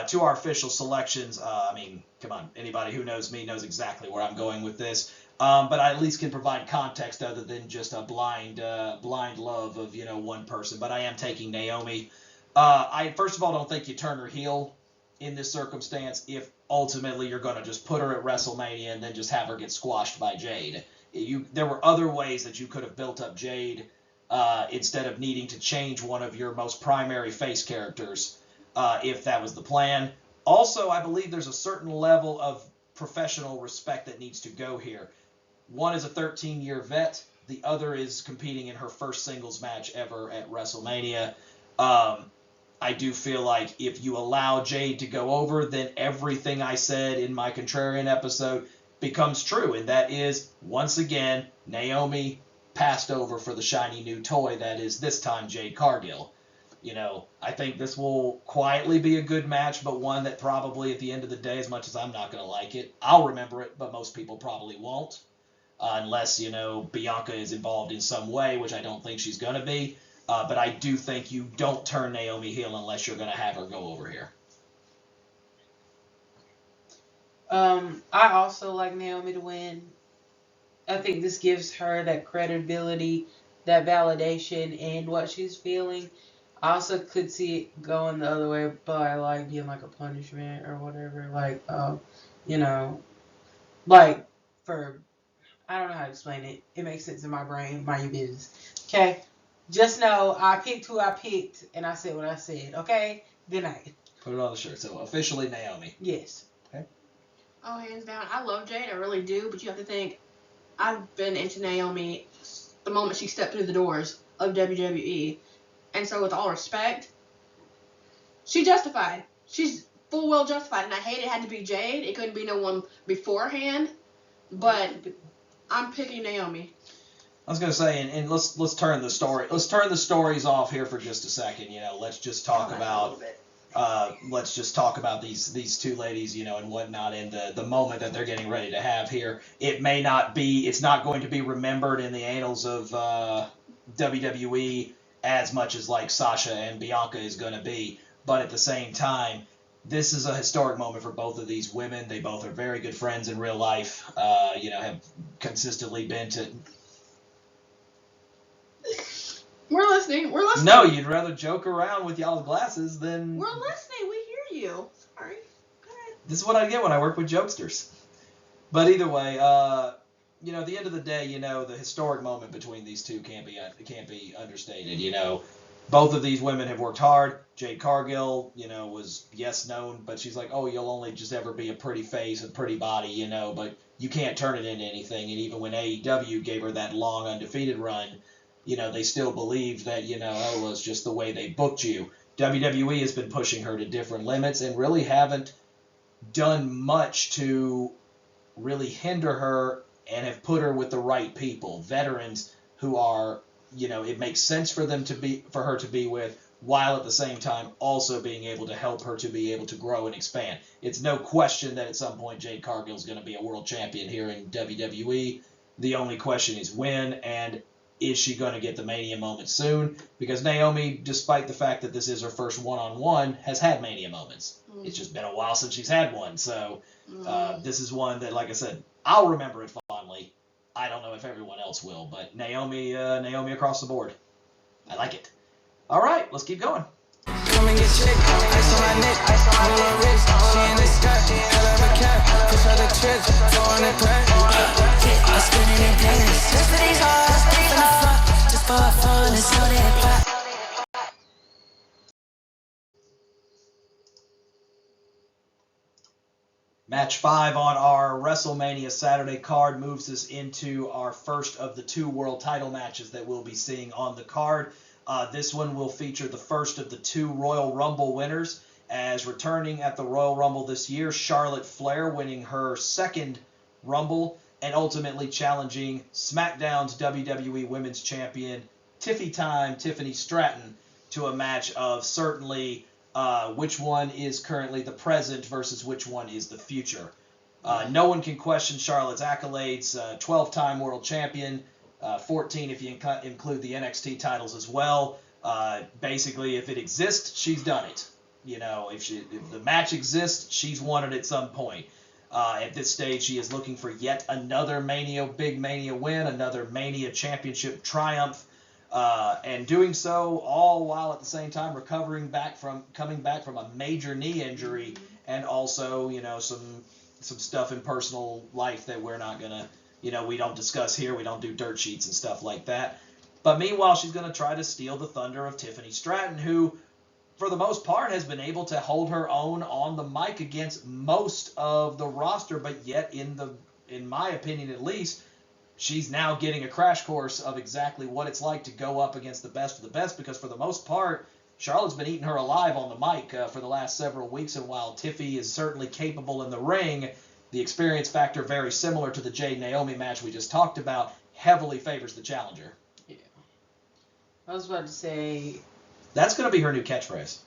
B: To our official selections, come on, anybody who knows me knows exactly where I'm going with this. But I at least can provide context other than just a blind love of, one person. But I am taking Naomi. I, first of all, don't think you turn her heel in this circumstance if ultimately you're going to just put her at WrestleMania and then just have her get squashed by Jade. There were other ways that you could have built up Jade instead of needing to change one of your most primary face characters if that was the plan. Also, I believe there's a certain level of professional respect that needs to go here. One is a 13-year vet. The other is competing in her first singles match ever at WrestleMania. I do feel like if you allow Jade to go over, then everything I said in my contrarian episode becomes true. And that is, once again, Naomi passed over for the shiny new toy that is this time Jade Cargill. I think this will quietly be a good match, but one that probably at the end of the day, as much as I'm not going to like it, I'll remember it, but most people probably won't. Unless, Bianca is involved in some way, which I don't think she's going to be. But I do think you don't turn Naomi heel unless you're going to have her go over here.
C: I also like Naomi to win. I think this gives her that credibility, that validation in what she's feeling. I also could see it going the other way by being like a punishment or whatever. For I don't know how to explain it. It makes sense in my brain. Mind your business. Okay? Just know I picked who I picked, and I said what I said. Okay? Good night.
B: Put it on the shirt. So, officially Naomi.
C: Yes.
B: Okay.
D: Oh, hands down. I love Jade. I really do. But you have to think, I've been into Naomi the moment she stepped through the doors of WWE. And so, with all respect, she's justified. She's full well justified. And I hate it had to be Jade. It couldn't be no one beforehand. But I'm picking Naomi.
B: I was gonna say, and let's turn the stories off here for just a second. Let's just talk about these two ladies, and whatnot, in the moment that they're getting ready to have here. It's not going to be remembered in the annals of WWE as much as like Sasha and Bianca is going to be, but at the same time, this is a historic moment for both of these women. They both are very good friends in real life. Have consistently been to.
D: We're listening.
B: No, you'd rather joke around with y'all's glasses than.
D: We're listening. We hear you. Sorry. Go ahead.
B: This is what I get when I work with jokesters. But either way, at the end of the day, the historic moment between these two can't be understated. Both of these women have worked hard. Jade Cargill, was known, but she's like, oh, you'll only just ever be a pretty face, a pretty body, but you can't turn it into anything. And even when AEW gave her that long undefeated run, they still believed that, it was just the way they booked you. WWE has been pushing her to different limits and really haven't done much to really hinder her and have put her with the right people, veterans who are, it makes sense for her to be with, while at the same time also being able to help her to be able to grow and expand. It's no question that at some point Jade Cargill is going to be a world champion here in WWE. The only question is when, and is she going to get the Mania moment soon? Because Naomi, despite the fact that this is her first one-on-one, has had Mania moments. Mm-hmm. It's just been a while since she's had one. So this is one that, like I said, I'll remember it fondly. I don't know if everyone else will, but Naomi across the board. I like it. All right, let's keep going.
E: Come and get chick, ice on my neck, on my wrist, she in the skirt, hell of a cap, push out the trips, 400 grand. I'm spinning in Paris, just for these hoes, deep in the fuck, just for fun, it's so that pop.
B: Match 5 on our WrestleMania Saturday card moves us into our first of the 2 world title matches that we'll be seeing on the card. This one will feature the first of the 2 Royal Rumble winners, as returning at the Royal Rumble this year, Charlotte Flair winning her second Rumble and ultimately challenging SmackDown's WWE Women's Champion Tiffany Stratton to a match of certainly which one is currently the present versus which one is the future. No one can question Charlotte's accolades, 12-time world champion, 14 if you include the NXT titles as well. Basically, if it exists, she's done it. If the match exists, she's won it at some point. At this stage, she is looking for yet another big Mania win, another Mania championship triumph, and doing so all while at the same time coming back from a major knee injury, and also some stuff in personal life that we're not gonna we don't discuss here. We don't do dirt sheets and stuff like that. But meanwhile, she's going to try to steal the thunder of Tiffany Stratton, who, for the most part, has been able to hold her own on the mic against most of the roster. But yet, in my opinion at least, she's now getting a crash course of exactly what it's like to go up against the best of the best. Because for the most part, Charlotte's been eating her alive on the mic for the last several weeks. And while Tiffy is certainly capable in the ring, the experience factor, very similar to the Jade Naomi match we just talked about, heavily favors the challenger.
C: Yeah. I was about to say...
B: That's going to be her new catchphrase.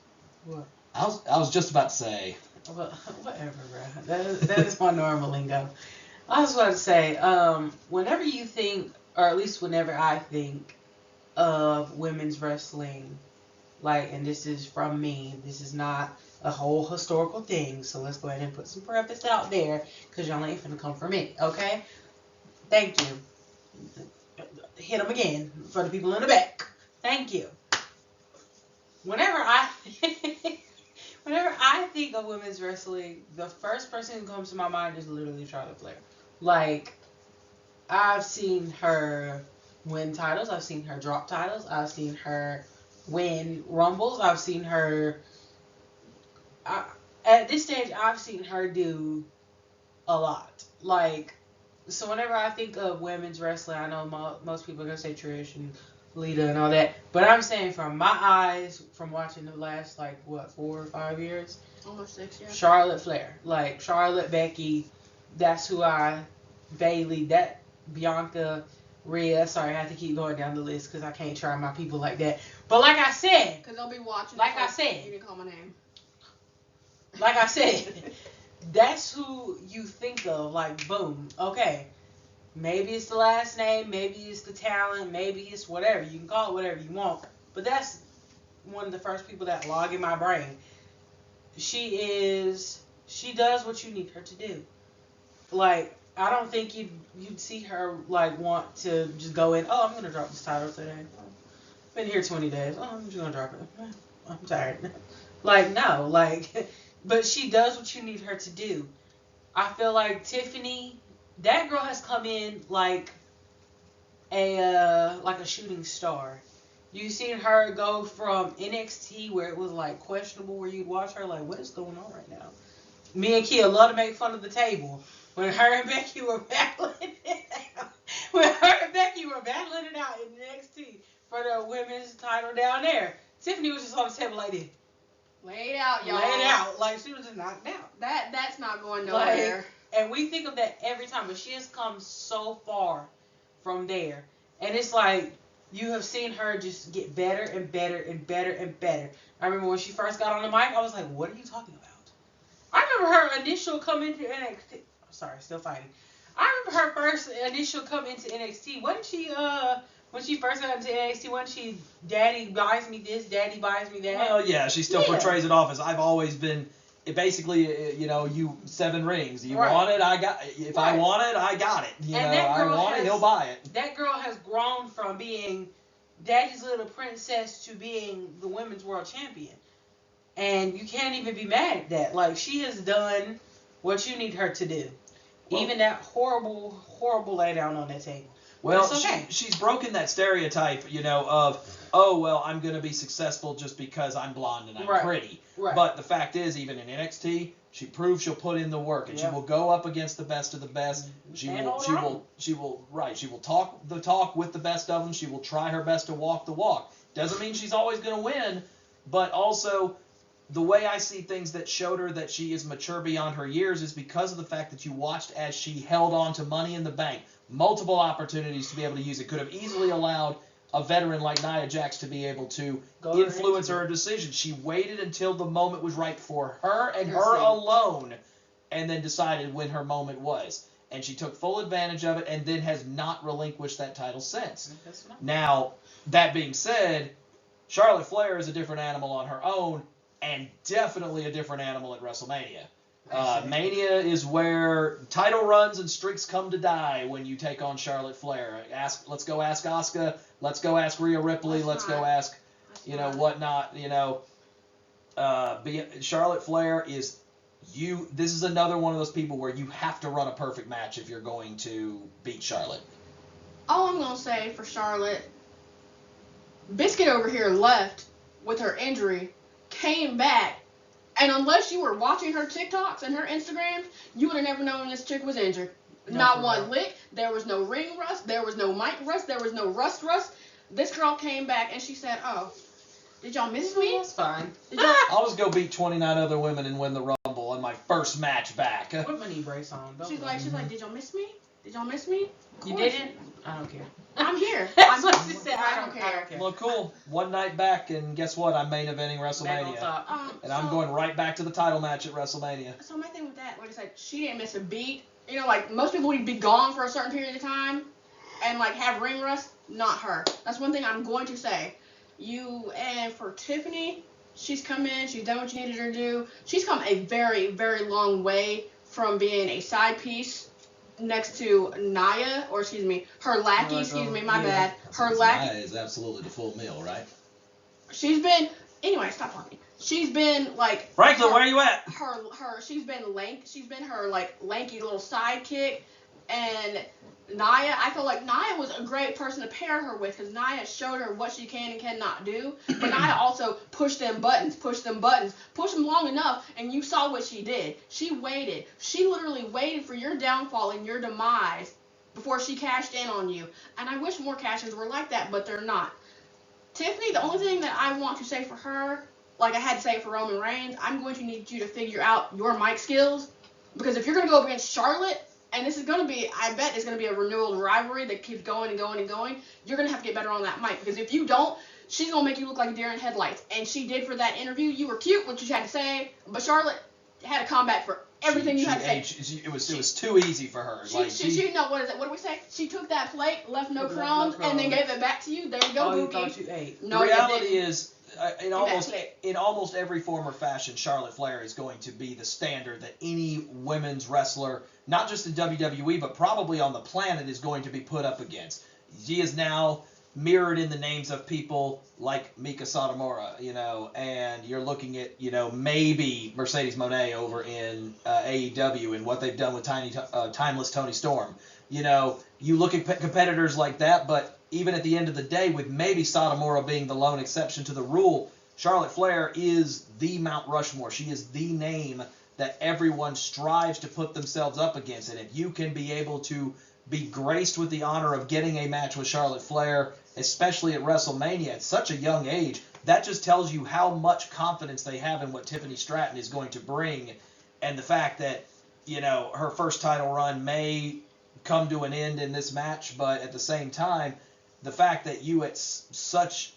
C: What?
B: I was just about to say...
C: Whatever, bro. That is my normal lingo. I was about to say, whenever you think, or at least whenever I think of women's wrestling, and this is from me, this is not a whole historical thing, so let's go ahead and put some preface out there, because y'all ain't finna come for me, okay? Thank you. Hit them again for the people in the back. Thank you. Whenever I think of women's wrestling, the first person who comes to my mind is literally Charlotte Flair. I've seen her win titles, I've seen her drop titles, I've seen her win Rumbles, I've seen her... at this stage, I've seen her do a lot. So whenever I think of women's wrestling, I know most people are going to say Trish and Lita and all that. But I'm saying from my eyes, from watching the last, 4 or 5 years?
D: Almost 6 years.
C: Charlotte Flair. Charlotte, Becky, that's who Bailey, Bianca, Rhea. Sorry, I have to keep going down the list because I can't try my people like that. But like I said,
D: Because they'll be watching.
C: Like I said.
D: You can call my name.
C: Like I said, that's who you think of. Like, boom, okay. Maybe it's the last name, maybe it's the talent, maybe it's whatever. You can call it whatever you want. But that's one of the first people that log in my brain. She does what you need her to do. Like, I don't think you'd see her, like, want to just go in, oh, I'm going to drop this title today. Been here 20 days. Oh, I'm just going to drop it. I'm tired. Like, no. Like, but she does what you need her to do. I feel like Tiffany, that girl has come in like a shooting star. You seen her go from NXT where it was like questionable, where you'd watch her like, what is going on right now? Me and Kia love to make fun of the table. When her and Becky were battling it out. When her and Becky were battling it out in NXT for the women's title down there. Tiffany was just on the table like this.
D: Lay it out, y'all.
C: Lay it out. Like, she was just knocked out.
D: That's not going nowhere.
C: Like, and we think of that every time, but she has come so far from there. And it's like, you have seen her just get better and better and better and better. I remember when she first got on the mic, I was like, what are you talking about? I remember her initial come into NXT. Sorry, still fighting. I remember her first initial come into NXT. Wasn't she, when she first got into NXT, wasn't she, Daddy buys me this, Daddy buys me that?
B: Well, yeah, she still portrays it off as, I've always been, basically, you 7 rings. You want it, I got it. If I want it, I got it. I want it, he'll buy it.
C: That girl has grown from being Daddy's little princess to being the women's world champion. And you can't even be mad at that. Like, she has done what you need her to do. Well, even that horrible lay down on that table.
B: Well, okay. She's broken that stereotype, of, oh, well, I'm going to be successful just because I'm blonde and I'm pretty.
C: Right.
B: But the fact is, even in NXT, she proves she'll put in the work, and she will go up against the best of the best. She will talk the talk with the best of them. She will try her best to walk the walk. Doesn't mean she's always going to win, but also the way I see things that showed her that she is mature beyond her years is because of the fact that you watched as she held on to Money in the Bank. Multiple opportunities to be able to use it. Could have easily allowed a veteran like Nia Jax to be able to influence her decision. She waited until the moment was right for her and her alone, and then decided when her moment was. And she took full advantage of it and then has not relinquished that title since. Now, that being said, Charlotte Flair is a different animal on her own, and definitely a different animal at WrestleMania. Mania is where title runs and streaks come to die when you take on Charlotte Flair. Let's go ask Asuka. Let's go ask Rhea Ripley. Let's go ask, whatnot. Charlotte Flair is you. This is another one of those people where you have to run a perfect match if you're going to beat Charlotte.
D: All I'm gonna say for Charlotte, Biscuit over here left with her injury, came back. And unless you were watching her TikToks and her Instagrams, you would have never known this chick was injured. Not one lick. There was no ring rust. There was no mic rust. There was no rust. This girl came back and she said, oh, did y'all miss me?
C: That's fine.
B: I'll just go beat 29 other women and win the Rumble in my first match back.
C: Put my knee brace on.
D: She's like, did y'all miss me? Did y'all miss me?
C: You didn't? I don't care.
D: I'm here.
C: That's what she said. I don't care.
B: Well, cool. One night back, and guess what? I'm main eventing WrestleMania. And I'm going right back to the title match at WrestleMania.
D: So my thing with that, like I said, she didn't miss a beat. Like most people would be gone for a certain period of time and like have ring rust. Not her. That's one thing I'm going to say. And for Tiffany, she's come in. She's done what you needed her to do. She's come a very, very long way from being a side piece next to Nia, or her lackey, my bad. Her lackey.
B: Nia is absolutely the full meal, right?
D: She's been, anyway, stop talking. She's been like.
B: Franklin, where are you at?
D: She's been her like lanky little sidekick, and Nia, I feel like Nia was a great person to pair her with because Nia showed her what she can and cannot do. But Nia also pushed them buttons, pushed them long enough, and you saw what she did. She waited. She literally waited for your downfall and your demise before she cashed in on you. And I wish more cash-ins were like that, but they're not. Tiffany, the only thing that I want to say for her, like I had to say it for Roman Reigns, I'm going to need you to figure out your mic skills. Because if you're going to go up against Charlotte, and this is going to be, I bet it's going to be a renewal rivalry that keeps going and going and going. You're going to have to get better on that mic, because if you don't, she's going to make you look like a deer in headlights. And she did for that interview. You were cute, what you had to say, but Charlotte had a comeback for everything you had to say.
B: It was too easy for her.
D: She no, what is it? What do we say? She took that plate, left no crumbs, and then gave it back to you. There you go,
C: you
D: Bookie.
C: thought you ate.
D: No,
B: the reality is, in almost every form or fashion, Charlotte Flair is going to be the standard that any women's wrestler, not just in WWE, but probably on the planet, is going to be put up against. She is now mirrored in the names of people like Mika Satomura, and you're looking at, maybe Mercedes Moné over in AEW and what they've done with Timeless Toni Storm. You look at competitors like that, but even at the end of the day, with maybe Satomura being the lone exception to the rule, Charlotte Flair is the Mount Rushmore. She is the name that everyone strives to put themselves up against. And if you can be able to be graced with the honor of getting a match with Charlotte Flair, especially at WrestleMania at such a young age, that just tells you how much confidence they have in what Tiffany Stratton is going to bring. And the fact that, her first title run may come to an end in this match, but at the same time, the fact that you at such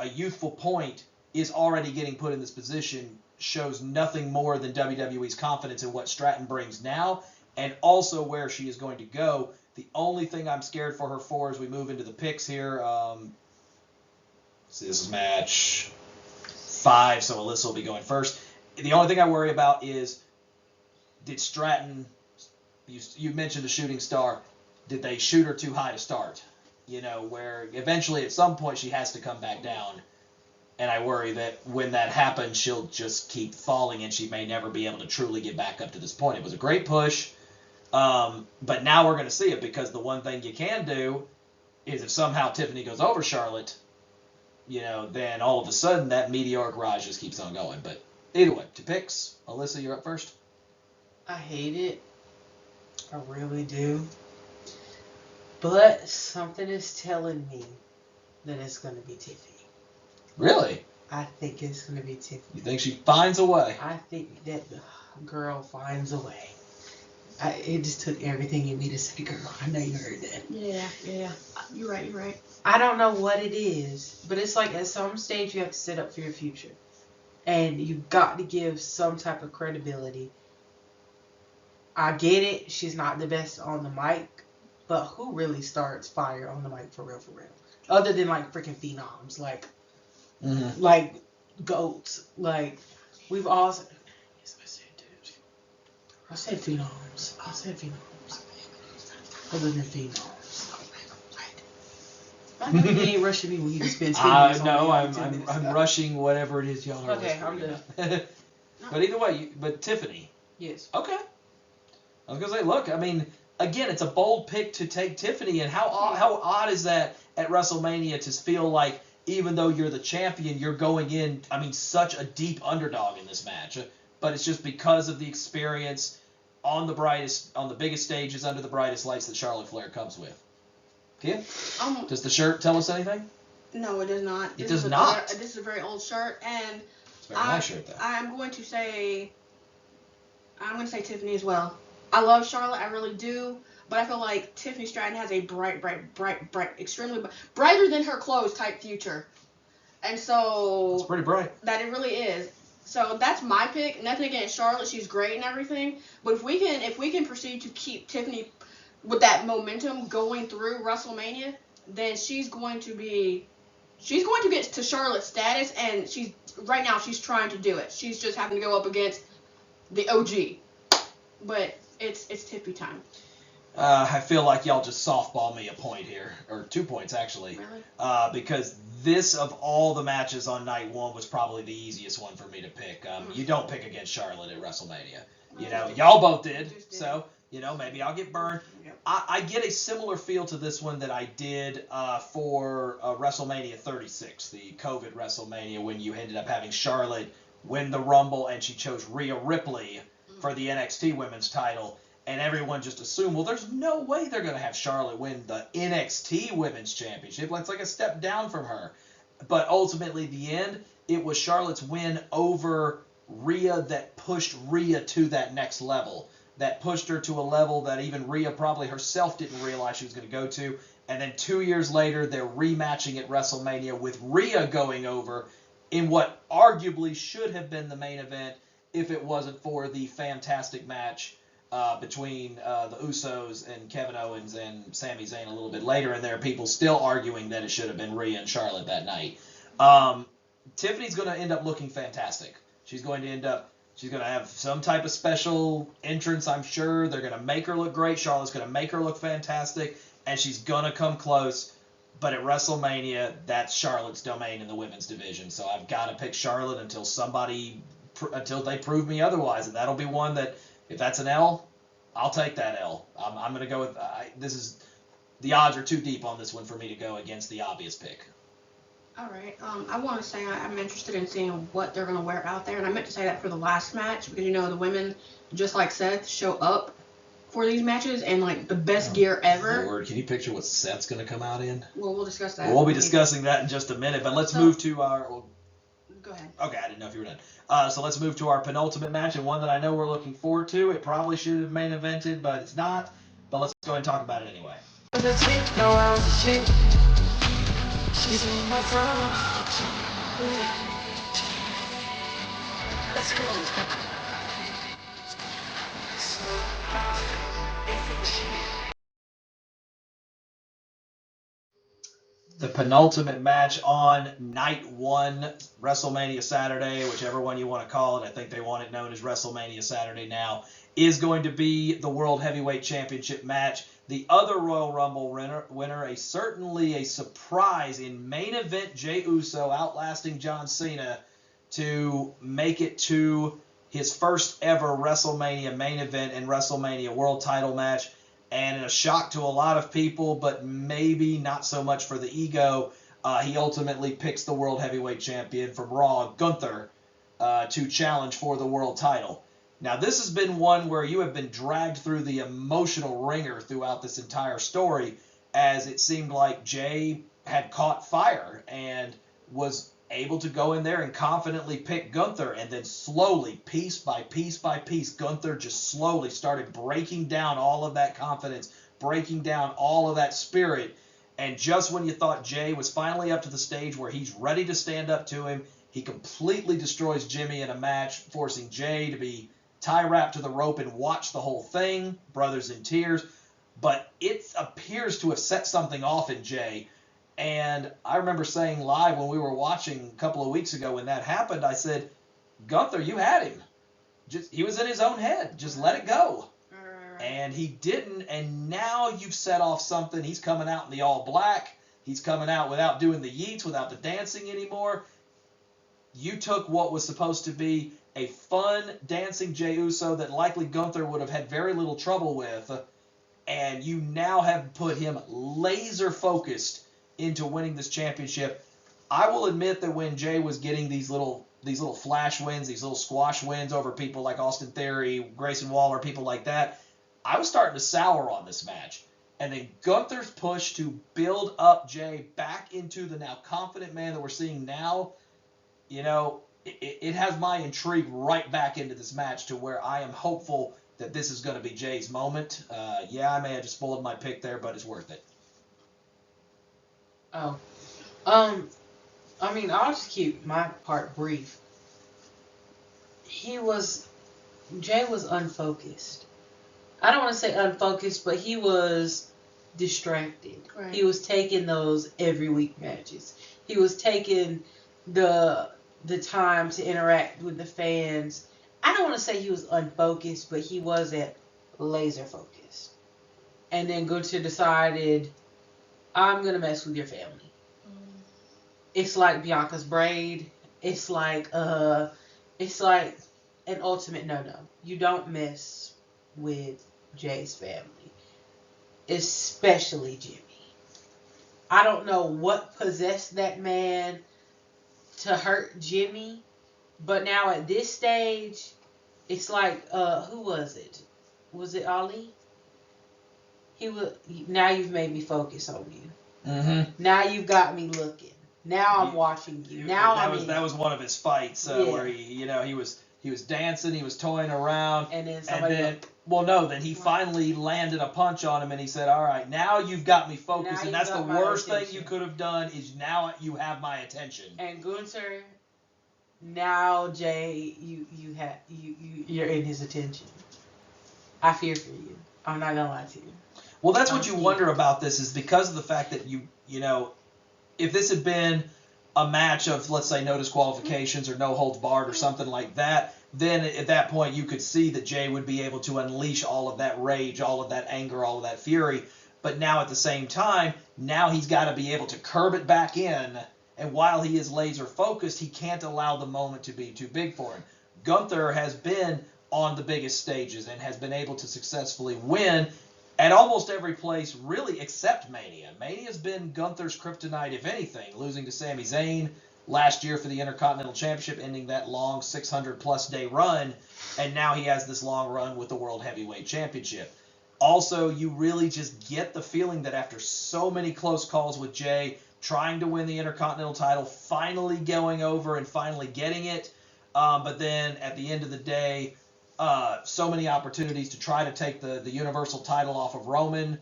B: a youthful point is already getting put in this position shows nothing more than WWE's confidence in what Stratton brings now, and also where she is going to go. The only thing I'm scared for her for as we move into the picks here, this is match 5, so Alyssa will be going first. The only thing I worry about is, did Stratton, you mentioned a shooting star, did they shoot her too high to start? Where eventually at some point she has to come back down. And I worry that when that happens, she'll just keep falling and she may never be able to truly get back up to this point. It was a great push, but now we're going to see it, because the one thing you can do is if somehow Tiffany goes over Charlotte, then all of a sudden that meteoric rise just keeps on going. But either way, to picks, Alyssa, you're up first.
C: I hate it. I really do. But something is telling me that it's going to be Tiffany.
B: Really?
C: I think it's going to be Tiffany.
B: You think she finds a way?
C: I think that girl finds a way. It just took everything in me to say girl. I know you heard that.
D: Yeah. You're right.
C: I don't know what it is, but it's like at some stage you have to set up for your future. And you've got to give some type of credibility. I get it. She's not the best on the mic. But who really starts fire on the mic for real? Other than like freaking phenoms, like goats, like we've all said. Yes, I said phenoms. Other than phenoms. I know you ain't rushing me when you just spend 10 minutes on
B: No,
C: me.
B: I'm rushing whatever it is y'all are.
C: Okay, I'm done.
B: But either way, but Tiffany.
C: Yes.
B: Okay. I was gonna say, look, I mean, again, it's a bold pick to take Tiffany, and how odd is that at WrestleMania to feel like even though you're the champion, you're going in, I mean, such a deep underdog in this match. But it's just because of the experience on the biggest stages under the brightest lights that Charlotte Flair comes with. Kia? Does the shirt tell us anything?
D: No, it does not.
B: It does not?
D: This is a very old shirt, and
B: It's a very nice shirt, though.
D: I'm going to say Tiffany as well. I love Charlotte, I really do, but I feel like Tiffany Stratton has a bright, extremely brighter than her clothes type future, and so
B: It's pretty bright.
D: that it really is. So that's my pick. Nothing against Charlotte, she's great and everything, but if we can proceed to keep Tiffany with that momentum going through WrestleMania, then she's going to get to Charlotte's status, and right now she's trying to do it. She's just having to go up against the OG, but it's Tiffy time.
B: I feel like y'all just softball me a point here, or 2 points actually.
D: Really?
B: Because this, of all the matches on night one, was probably the easiest one for me to pick. You don't pick against Charlotte at WrestleMania. Y'all both did, so maybe I'll get burned.
D: Yep.
B: I get a similar feel to this one that I did for WrestleMania 36, the COVID WrestleMania, when you ended up having Charlotte win the Rumble and she chose Rhea Ripley for the NXT Women's title, and everyone just assumed, well, there's no way they're going to have Charlotte win the NXT Women's Championship. It's like a step down from her. But ultimately, the end, it was Charlotte's win over Rhea that pushed Rhea to that next level. that pushed her to a level that even Rhea probably herself didn't realize she was going to go to. And then 2 years later, they're rematching at WrestleMania with Rhea going over in what arguably should have been the main event if it wasn't for the fantastic match between the Usos and Kevin Owens and Sami Zayn a little bit later. And there are people still arguing that it should have been Rhea and Charlotte that night. Tiffany's going to end up looking fantastic. She's going to have some type of special entrance, I'm sure. They're going to make her look great. Charlotte's going to make her look fantastic. And she's going to come close. But at WrestleMania, that's Charlotte's domain in the women's division. So I've got to pick Charlotte until they prove me otherwise. And that'll be one that, if that's an L, I'll take that L. I'm going to go with the odds are too deep on this one for me to go against the obvious pick.
D: All right. I want to say I'm interested in seeing what they're going to wear out there. And I meant to say that for the last match because, the women, just like Seth, show up for these matches and, the best gear ever.
B: Lord, can you picture what Seth's going to come out in?
D: Well, we'll discuss that.
B: We'll be discussing that in just a minute, but let's move to our...
D: Go ahead.
B: Okay, I didn't know if you were done. So let's move to our penultimate match, and one that I know we're looking forward to. It probably should have main evented, but it's not. But let's go ahead and talk about it anyway.
E: She's in my front. Let's go.
B: The penultimate match on night one, WrestleMania Saturday, whichever one you want to call it. I think they want it known as WrestleMania Saturday now, is going to be the World Heavyweight Championship match. The other Royal Rumble winner, certainly a surprise in main event Jey Uso outlasting John Cena to make it to his first ever WrestleMania main event and WrestleMania World title match. And in a shock to a lot of people, but maybe not so much for the ego, he ultimately picks the World Heavyweight Champion from Raw, Gunther, to challenge for the world title. Now, this has been one where you have been dragged through the emotional ringer throughout this entire story, as it seemed like Jey had caught fire and was able to go in there and confidently pick Gunther, and then slowly, piece by piece by piece, Gunther just slowly started breaking down all of that confidence, breaking down all of that spirit, and just when you thought Jey was finally up to the stage where he's ready to stand up to him, he completely destroys Jimmy in a match, forcing Jey to be tie-wrapped to the rope and watch the whole thing, brothers in tears, but it appears to have set something off in Jey. And I remember saying live when we were watching a couple of weeks ago when that happened, I said, Gunther, you had him. He was in his own head. Just let it go. And he didn't, and now you've set off something. He's coming out in the all black. He's coming out without doing the yeets, without the dancing anymore. You took what was supposed to be a fun dancing Jey Uso that likely Gunther would have had very little trouble with, and you now have put him laser focused into winning this championship. I will admit that when Jey was getting these little flash wins, these little squash wins over people like Austin Theory, Grayson Waller, people like that, I was starting to sour on this match. And then Gunther's push to build up Jey back into the now confident man that we're seeing now, it has my intrigue right back into this match to where I am hopeful that this is going to be Jey's moment. I may have just spoiled my pick there, but it's worth it.
C: Oh. I'll just keep my part brief. Jey was unfocused. I don't want to say unfocused, but he was distracted. Right. He was taking those every week matches. He was taking the time to interact with the fans. I don't want to say he was unfocused, but he wasn't laser focused. And then Gunther decided, I'm going to mess with your family. It's like Bianca's braid. It's like an ultimate no-no. You don't mess with Jey's family. Especially Jimmy. I don't know what possessed that man to hurt Jimmy. But now at this stage, it's like, who was it? Was it Ali? Now you've made me focus on you.
B: Mm-hmm.
C: Now you've got me looking. Now I'm watching you. Now
B: that was one of his fights where he He was dancing, he was toying around,
C: And then somebody
B: then he finally landed a punch on him, and he said, all right, now you've got me focused,
C: Now
B: and
C: you
B: that's the
C: got my
B: worst thing
C: attention.
B: you could have done is now you have my attention.
C: And Gunther, now Jay, you're in his attention. I fear for you. I'm not gonna lie to you.
B: Well, that's what you wonder about this is because of the fact that you know, if this had been a match of, let's say, no disqualifications or no holds barred or something like that, then at that point you could see that Jay would be able to unleash all of that rage, all of that anger, all of that fury. But now at the same time, now he's got to be able to curb it back in. And while he is laser focused, he can't allow the moment to be too big for him. Gunther has been on the biggest stages and has been able to successfully win at almost every place, really, except Mania. Mania's been Gunther's kryptonite, if anything, losing to Sami Zayn last year for the Intercontinental Championship, ending that long 600-plus day run, and now he has this long run with the World Heavyweight Championship. Also, you really just get the feeling that after so many close calls with Jay, trying to win the Intercontinental title, finally going over and finally getting it, but then at the end of the day, so many opportunities to try to take the Universal title off of Roman,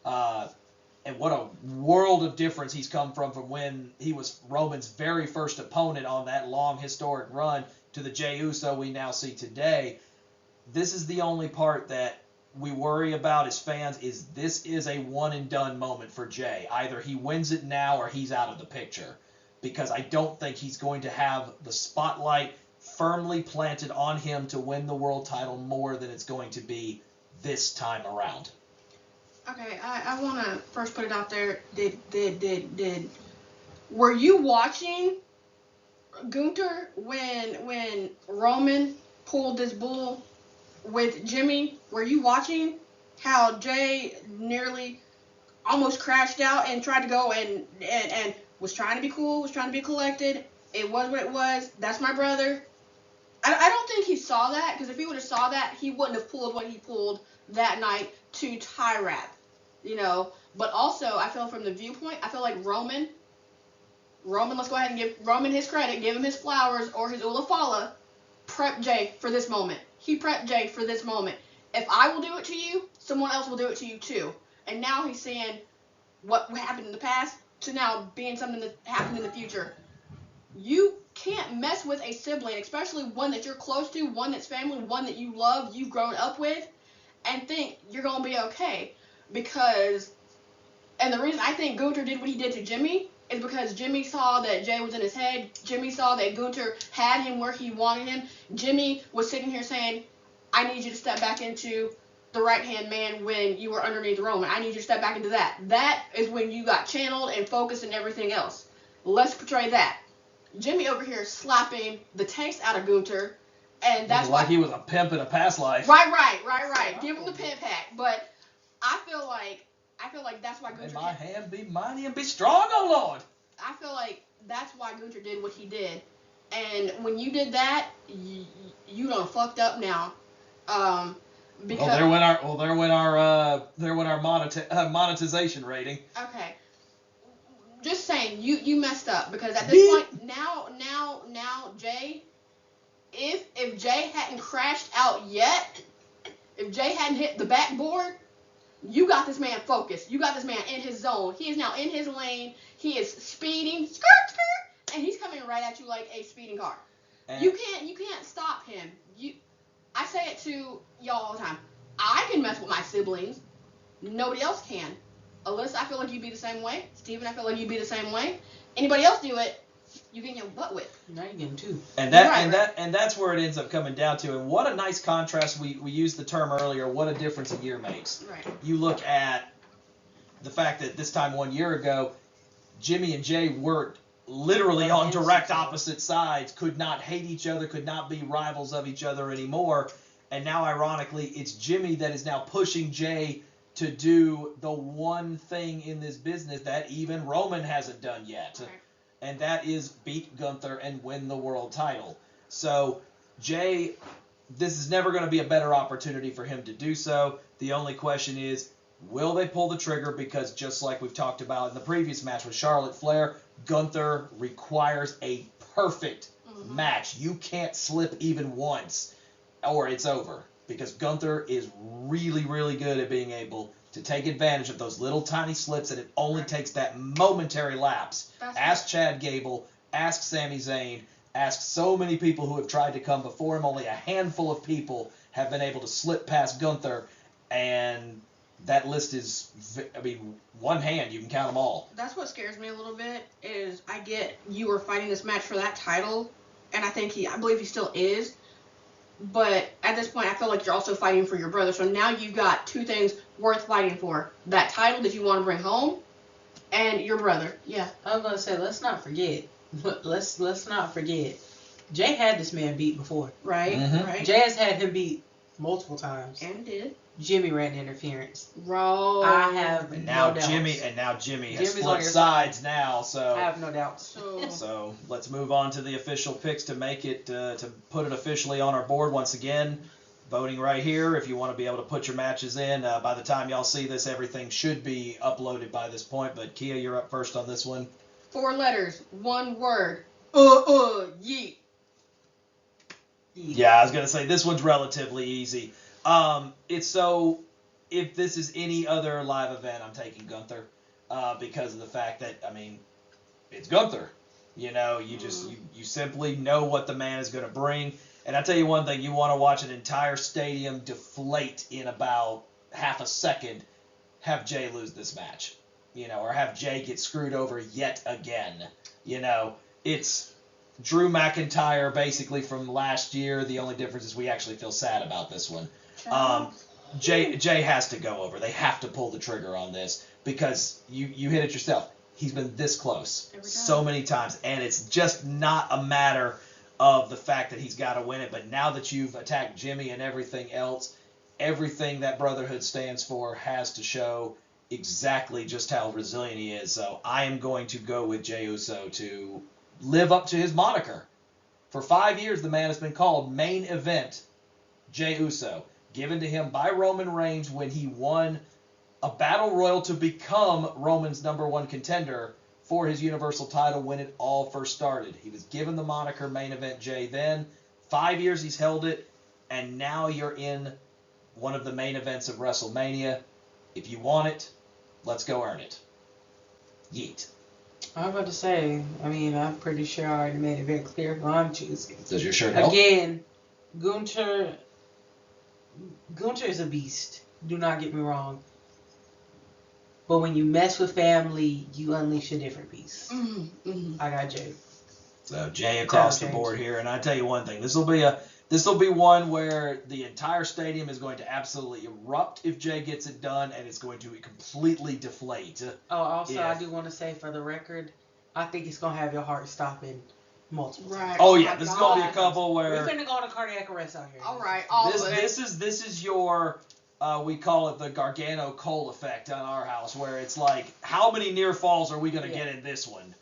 B: and what a world of difference he's come from when he was Roman's very first opponent on that long historic run to the Jey Uso we now see today. This is the only part that we worry about as fans is this is a one-and-done moment for Jay. Either he wins it now or he's out of the picture, because I don't think he's going to have the spotlight firmly planted on him to win the world title more than it's going to be this time around.
D: Okay, I want to first put it out there. Were you watching Gunther when Roman pulled this bull with Jimmy? Were you watching how Jay nearly almost crashed out and tried to go and was trying to be cool, was trying to be collected? It was what it was. That's my brother. I don't think he saw that, because if he would have saw that, he wouldn't have pulled what he pulled that night to tie wrap, you know. But also, I feel from the viewpoint, I feel like Roman, let's go ahead and give Roman his credit, give him his flowers or his Ulafala, prep Jay for this moment. He prepped Jay for this moment. If I will do it to you, someone else will do it to you too. And now he's saying what happened in the past to now being something that happened in the future. You can't mess with a sibling, especially one that you're close to, one that's family, one that you love, you've grown up with, and think you're going to be okay. Because, and the reason I think Gunther did what he did to Jimmy is because Jimmy saw that Jay was in his head. Jimmy saw that Gunther had him where he wanted him. Jimmy was sitting here saying, I need you to step back into the right-hand man when you were underneath Roman. I need you to step back into that. That is when you got channeled and focused and everything else. Let's portray that. Jimmy over here slapping the taste out of Gunther, and that's
B: like he was a pimp in a past life.
D: Right. Give him the pimp pack. But I feel like that's why Gunther.
B: May my hand be mighty and be strong, oh Lord.
D: I feel like that's why Gunther did what he did, and when you did that, you done fucked up now. Because
B: there went our monetization rating.
D: Okay. Just saying, you messed up, because at this point now Jay, if Jay hadn't crashed out yet, if Jay hadn't hit the backboard, you got this man focused. You got this man in his zone. He is now in his lane. He is speeding, skirt, and he's coming right at you like a speeding car. And you can't stop him. I say it to y'all all the time. I can mess with my siblings. Nobody else can. Alyssa, I feel like you'd be the same way. Steven, I feel like you'd be the same way. Anybody else do it, you get your butt whipped.
C: Now you're getting two.
B: And that's where it ends up coming down to. And what a nice contrast. We used the term earlier. What a difference a year makes.
D: Right.
B: You look at the fact that this time 1 year ago, Jimmy and Jay were literally on direct opposite sides, could not hate each other, could not be rivals of each other anymore. And now, ironically, it's Jimmy that is now pushing Jay to do the one thing in this business that even Roman hasn't done yet.
D: Okay.
B: And that is beat Gunther and win the world title. So, Jay, this is never going to be a better opportunity for him to do so. The only question is, will they pull the trigger? Because just like we've talked about in the previous match with Charlotte Flair, Gunther requires a perfect match. You can't slip even once, or it's over. Because Gunther is really, really good at being able to take advantage of those little tiny slips, and it only takes that momentary lapse. Ask Chad Gable, ask Sami Zayn, ask so many people who have tried to come before him. Only a handful of people have been able to slip past Gunther, and that list is, I mean, one hand, you can count them all.
D: That's what scares me a little bit, is I get you were fighting this match for that title, and I believe he still is. But at this point, I feel like you're also fighting for your brother. So now you've got two things worth fighting for. That title that you want to bring home and your brother. Yeah.
C: I was going to say, let's not forget. Let's not forget. Jay had this man beat before.
D: Right, right.
C: Jay has had him beat multiple times.
D: And did.
C: Jimmy ran interference.
D: Roll.
C: I have
B: And now
C: no doubts.
B: Jimmy has
C: Jimmy's on
B: split
C: your
B: sides now, so
C: I have no doubts.
B: so let's move on to the official picks to make it to put it officially on our board once again. Voting right here. If you want to be able to put your matches in, by the time y'all see this, everything should be uploaded by this point. But Kia, you're up first on this one.
D: 4 letters, 1 word. Yeet.
B: Yeah, I was gonna say this one's relatively easy. It's so if this is any other live event, I'm taking Gunther because of the fact that, I mean, it's Gunther. You know, you just you simply know what the man is going to bring. And I tell you one thing, you want to watch an entire stadium deflate in about half a second, have Jay lose this match, you know, or have Jay get screwed over yet again. You know, it's Drew McIntyre basically from last year. The only difference is we actually feel sad about this one. Jay has to go over. They have to pull the trigger on this because you hit it yourself. He's been this close so many times, and it's just not a matter of the fact that he's got to win it. But now that you've attacked Jimmy and everything else, everything that Brotherhood stands for has to show exactly just how resilient he is. So I am going to go with Jey Uso to live up to his moniker. For 5 years, the man has been called Main Event Jey Uso, given to him by Roman Reigns when he won a battle royal to become Roman's #1 contender for his Universal title when it all first started. He was given the moniker Main Event Jey then. 5 years he's held it, and now you're in one of the main events of WrestleMania. If you want it, let's go earn it. Yeet.
C: I'm about to say, I mean, I'm pretty sure I already made it very clear who I'm choosing.
B: Does your shirt help?
C: Again, Gunther is a beast. Do not get me wrong. But when you mess with family, you unleash a different beast. I got Jay.
B: So Jay across the board here, and I tell you one thing: this will be one where the entire stadium is going to absolutely erupt if Jay gets it done, and it's going to completely deflate.
C: Oh, also, I do want to say for the record, I think it's gonna have your heart stopping multiple times.
B: Oh yeah, this is gonna be a couple where
C: we're finna go on a cardiac arrest out here.
D: All right,
B: this is your we call it the Gargano Cole effect on our house, where it's like, how many near falls are we gonna get in this one?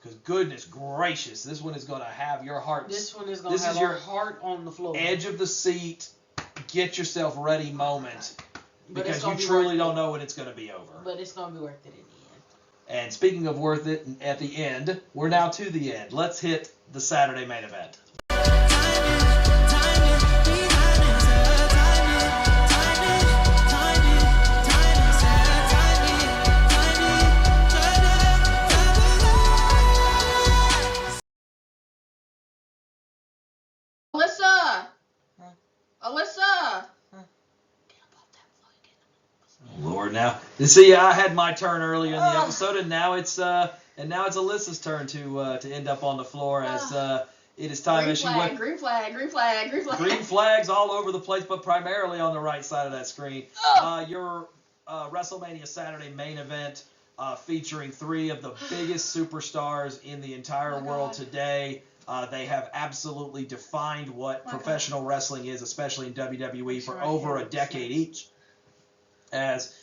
B: Because goodness gracious, this one is gonna have your heart.
C: This one is gonna have your heart on the floor,
B: edge of the seat. Get yourself ready moment, because you
C: be
B: truly don't know when it's gonna be over.
C: But it's gonna be worth it in the end.
B: And speaking of worth it at the end, we're now to the end. Let's hit the Saturday main event.
D: Alyssa!
B: Lord, now you see, I had my turn earlier in the episode, and now it's Alyssa's turn to end up on the floor as it is time as she went.
D: Green flag.
B: Green flags all over the place, but primarily on the right side of that screen. Your WrestleMania Saturday main event featuring 3 of the biggest superstars in the entire world today. They have absolutely defined what professional wrestling is, especially in WWE, for over a decade each. As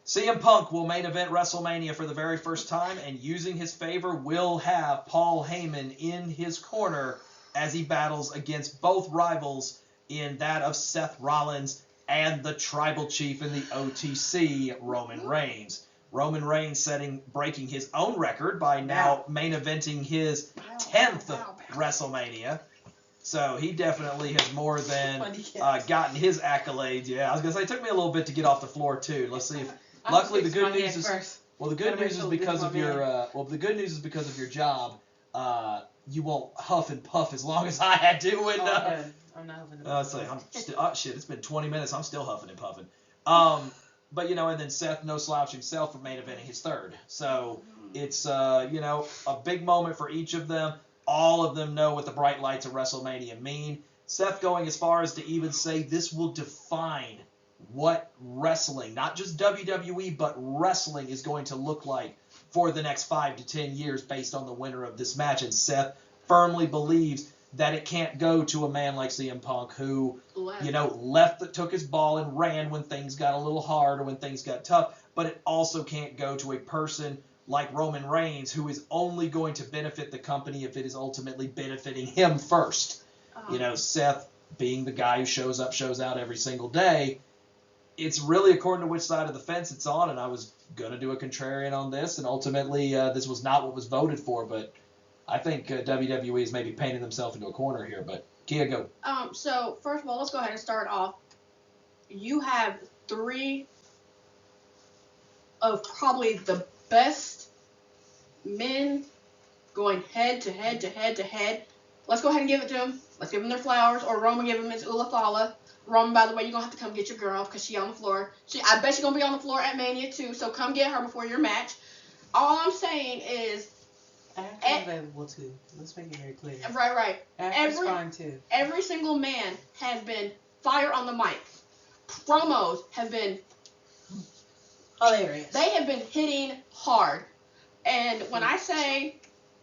B: CM Punk will main event WrestleMania for the very first time, and using his favor will have Paul Heyman in his corner as he battles against both rivals in that of Seth Rollins and the tribal chief in the OTC, Roman Reigns. Roman Reigns breaking his own record by now main eventing his 10th WrestleMania. So he definitely has more than gotten his accolades. Yeah, I was gonna say it took me a little bit to get off the floor too. Let's see if. Luckily, the good news is the good news is because of your job. You won't huff and puff as long as I had to. And
C: I'm not huffing and puffing.
B: I'm still. Shit, it's been 20 minutes. I'm still huffing and puffing. But and then Seth no slouch himself for main eventing his third. So it's a big moment for each of them. All of them know what the bright lights of WrestleMania mean. Seth going as far as to even say this will define what wrestling, not just WWE, but wrestling is going to look like for the next 5 to 10 years based on the winner of this match. And Seth firmly believes that it can't go to a man like CM Punk who, took his ball and ran when things got a little hard or when things got tough. But it also can't go to a person like Roman Reigns who is only going to benefit the company if it is ultimately benefiting him first. Seth being the guy who shows up, shows out every single day. It's really according to which side of the fence it's on, and I was going to do a contrarian on this, and ultimately this was not what was voted for, but I think WWE is maybe painting themselves into a corner here, but Kia, go.
D: So, first of all, let's go ahead and start off. You have 3 of probably the best men going head to head to head to head. Let's go ahead and give it to them. Let's give them their flowers, or Roman give them his ulafala. Roman, by the way, you're going to have to come get your girl because she's on the floor. I bet she's going to be on the floor at Mania, too, so come get her before your match. All I'm saying is...
C: After's available, too. Let's make it very clear.
D: Right.
C: After's fine, too.
D: Every single man has been fire on the mic. Promos have been...
C: hilarious.
D: They have been hitting hard. And when I say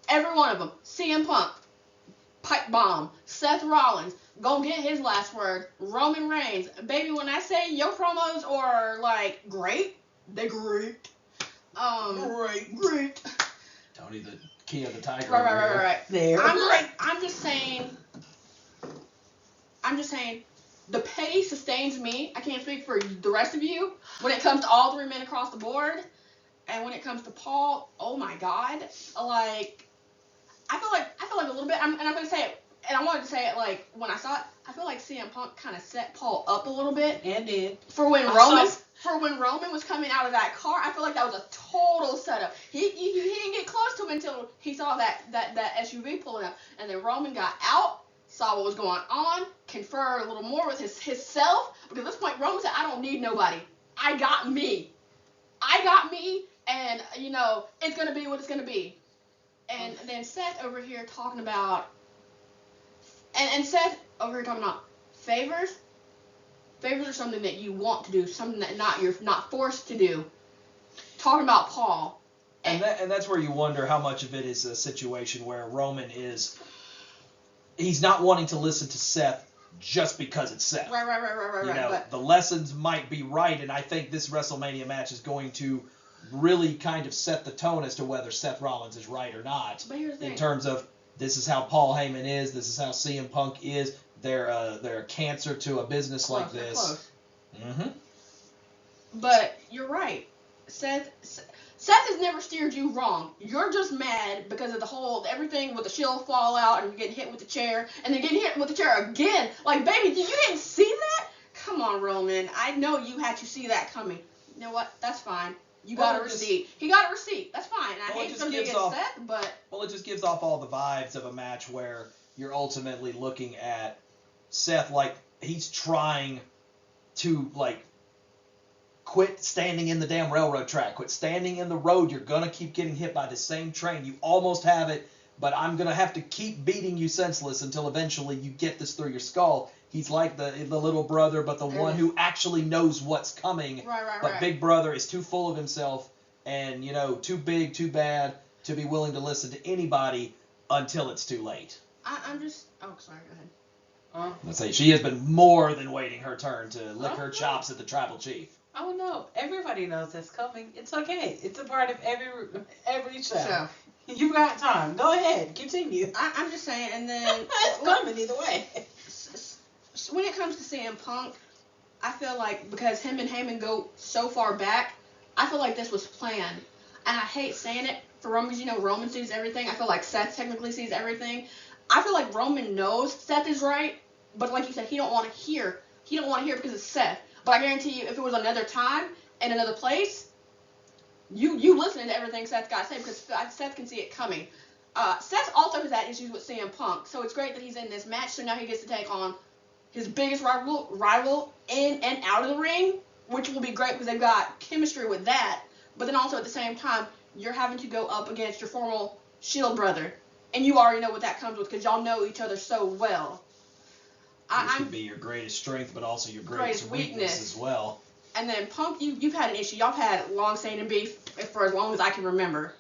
D: every one of them, CM Punk, Pipe Bomb, Seth Rollins, gonna get his last word, Roman Reigns. Baby, when I say your promos are, great, they're great. Great.
B: Tony the Kia the Tiger.
D: Right.
C: There.
D: I'm just saying, the pay sustains me. I can't speak for the rest of you. When it comes to all 3 men across the board, and when it comes to Paul, oh my God, I feel like a little bit, and I'm gonna say it, and I wanted to say it when I saw it, I feel like CM Punk kind of set Paul up a little bit.
C: And did.
D: For when Roman was coming out of that car, I feel like that was a total setup. He didn't get close to him until he saw that SUV pulling up, and then Roman got out, saw what was going on, conferred a little more with his self, because at this point Roman said, I don't need nobody. I got me, and it's gonna be what it's gonna be. And then Seth over here talking about, favors. Favors are something that you want to do, something that you're not forced to do. Talking about Paul.
B: And that's where you wonder how much of it is a situation where Roman he's not wanting to listen to Seth just because it's Seth.
D: Right.
B: The lessons might be right, and I think this WrestleMania match is going to really kind of set the tone as to whether Seth Rollins is right or not.
D: But here's the thing.
B: In terms of this is how Paul Heyman is, this is how CM Punk is. They're a cancer to a business like this.
D: Close.
B: Mm-hmm.
D: But you're right. Seth has never steered you wrong. You're just mad because of everything with the shield fallout and getting hit with the chair and then getting hit with the chair again. Baby, you didn't see that? Come on, Roman. I know you had to see that coming. You know what? That's fine. You got a receipt. He got a receipt. That's fine. I hate to be against Seth, but...
B: Well, it just gives off all the vibes of a match where you're ultimately looking at Seth he's trying to, quit standing in the damn railroad track. Quit standing in the road. You're going to keep getting hit by the same train. You almost have it, but I'm going to have to keep beating you senseless until eventually you get this through your skull. He's like the little brother, but the one who actually knows what's coming.
D: Right.
B: Big brother is too full of himself and, too big, too bad to be willing to listen to anybody until it's too late.
D: I'm just... Oh, sorry, go ahead.
B: Let's say she has been more than waiting her turn to lick her chops at the tribal chief.
C: Oh no, everybody knows that's coming. It's okay. It's a part of every show. You got time. Go ahead, continue.
D: I'm just saying, and then
C: it's coming either way.
D: When it comes to CM Punk, I feel like because him and Heyman go so far back, I feel like this was planned. And I hate saying it for Roman because, Roman sees everything. I feel like Seth technically sees everything. I feel like Roman knows Seth is right, but like you said, he don't want to hear. He don't want to hear it because it's Seth. But I guarantee you, if it was another time and another place, you listening to everything Seth got to say because Seth can see it coming. Seth also has had issues with CM Punk, so it's great that he's in this match. So now he gets to take on his biggest rival in and out of the ring, which will be great because they've got chemistry with that. But then also at the same time, you're having to go up against your former Shield brother, and you already know what that comes with because y'all know each other so well.
B: This could be your greatest strength, but also your greatest weakness as well.
D: And then Punk, you've had an issue. Y'all had long-standing beef for as long as I can remember.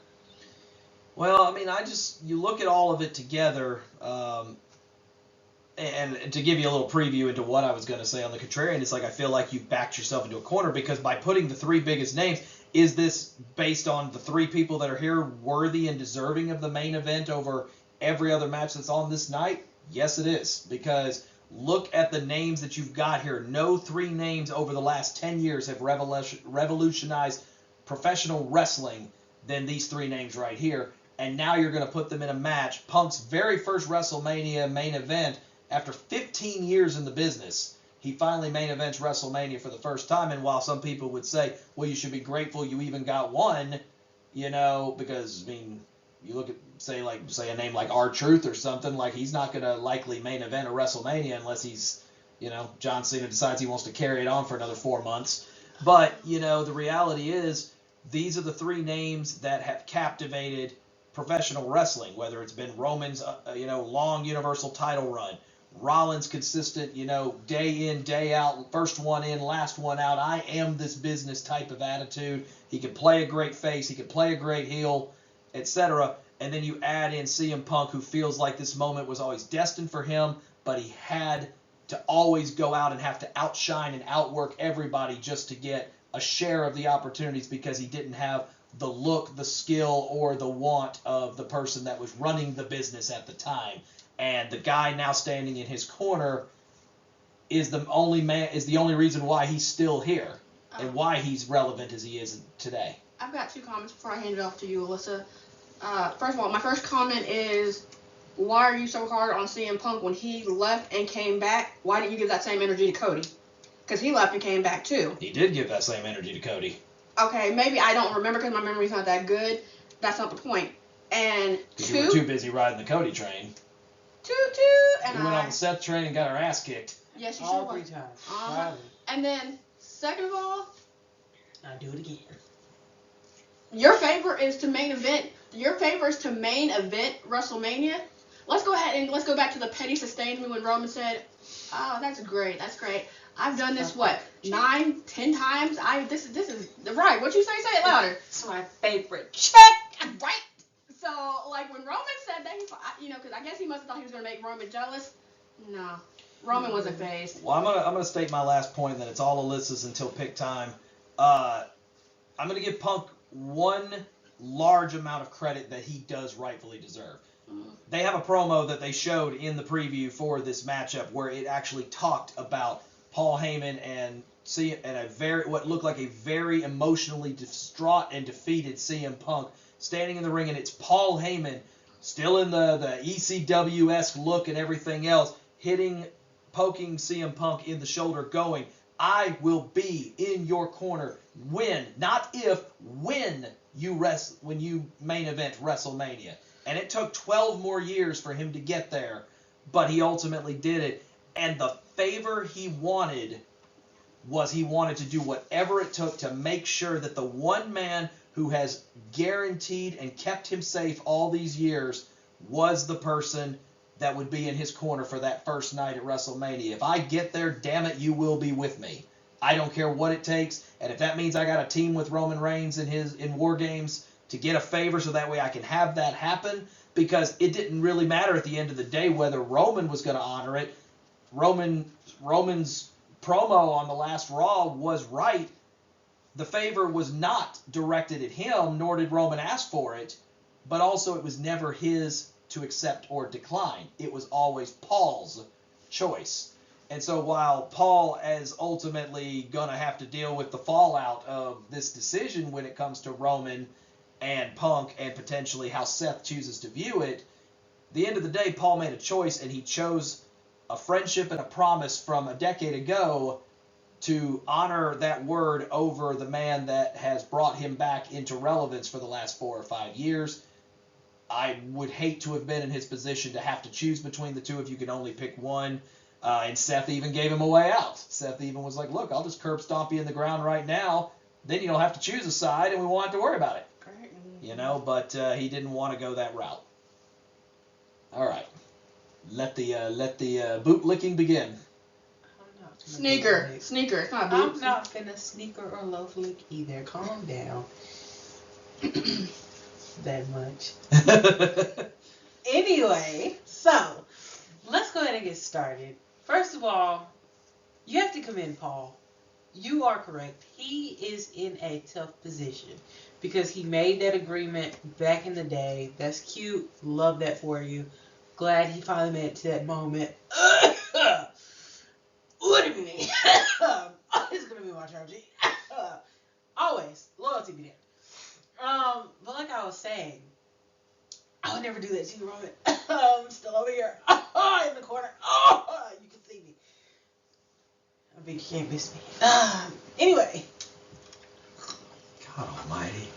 B: Well, I mean, you look at all of it together, and to give you a little preview into what I was going to say on the contrarian, it's like I feel like you've backed yourself into a corner because by putting the three biggest names, is this based on the three people that are here worthy and deserving of the main event over every other match that's on this night? Yes, it is, because look at the names that you've got here. No three names over the last 10 years have revolutionized professional wrestling than these three names right here. And now you're going to put them in a match. Punk's very first WrestleMania main event, after 15 years in the business, he finally main events WrestleMania for the first time. And while some people would say, well, you should be grateful you even got one, because, I mean, you look at, say a name like R-Truth or something, like he's not going to likely main event a WrestleMania unless he's, John Cena decides he wants to carry it on for another 4 months. But, the reality is these are the three names that have captivated professional wrestling, whether it's been Roman's, long Universal title run, Rollins' consistent, day in, day out, first one in, last one out, I am this business type of attitude. He can play a great face, he can play a great heel, etc. And then you add in CM Punk, who feels like this moment was always destined for him, but he had to always go out and have to outshine and outwork everybody just to get a share of the opportunities because he didn't have the look, the skill, or the want of the person that was running the business at the time. And the guy now standing in his corner is the only reason why he's still here and why he's relevant as he is today.
D: I've got two comments before I hand it off to you, Alyssa. First of all, my first comment is, why are you so hard on CM Punk when he left and came back? Why didn't you give that same energy to Cody? Because he left and came back too.
B: He did give that same energy to Cody.
D: Okay, maybe I don't remember because my memory's not that good. That's not the point. And two,
B: you were too busy riding the Cody train.
D: And
B: we went on the Seth train and got our ass kicked.
D: Yes, you
C: all
D: sure
C: 3
D: was.
C: times.
D: And then, second of all,
C: I do it again.
D: your favor is to main event. Your favor is to main event WrestleMania. Let's go ahead and let's go back to the petty sustained me when Roman said, "Oh, that's great. I've done this 9, 10 times. This is right. What you say? Say it louder."
C: It's my favorite.
D: Check. Right. So like when Roman said that, because I guess he must have thought he was gonna make Roman jealous. No, Roman wasn't phased.
B: Well, I'm gonna state my last point, and then it's all Alyssa's until pick time. I'm gonna give Punk one large amount of credit that he does rightfully deserve. They have a promo that they showed in the preview for this matchup where it actually talked about Paul Heyman and what looked like a very emotionally distraught and defeated CM Punk standing in the ring, and it's Paul Heyman still in the ECW-esque look and everything else, poking CM Punk in the shoulder, going, "I will be in your corner when, not if, when you main event WrestleMania." And it took 12 more years for him to get there, but he ultimately did it. And the favor he wanted was he wanted to do whatever it took to make sure that the one man who has guaranteed and kept him safe all these years was the person that would be in his corner for that first night at WrestleMania. If I get there, damn it, you will be with me. I don't care what it takes, and if that means I got to team with Roman Reigns in War Games to get a favor so that way I can have that happen, because it didn't really matter at the end of the day whether Roman was going to honor it. Roman's promo on the last Raw was right. The favor was not directed at him, nor did Roman ask for it, but also it was never his to accept or decline. It was always Paul's choice. And so while Paul is ultimately going to have to deal with the fallout of this decision when it comes to Roman and Punk and potentially how Seth chooses to view it, at the end of the day, Paul made a choice, and he chose a friendship and a promise from a decade ago to honor that word over the man that has brought him back into relevance for the last 4 or 5 years. I would hate to have been in his position to have to choose between the two if you could only pick one. And Seth even gave him a way out. Seth even was like, look, I'll just curb stomp you in the ground right now. Then you don't have to choose a side, and we won't have to worry about it. You know, but he didn't want to go that route. All right. Let the boot licking begin.
D: Sneaker. It's not boots.
C: I'm not finna sneaker or loaf lick either. Calm down. That much. Anyway, so let's go ahead and get started. First of all, you have to commend Paul. You are correct. He is in a tough position because he made that agreement back in the day. That's cute. Love that for you. Glad he finally made it to that moment. What do you mean? It's gonna be my charge. Always loyalty be there. But like I was saying, I would never do that to you, Roman. I'm still over here in the corner. You can see me. I bet you can't miss me. Anyway.
B: God almighty.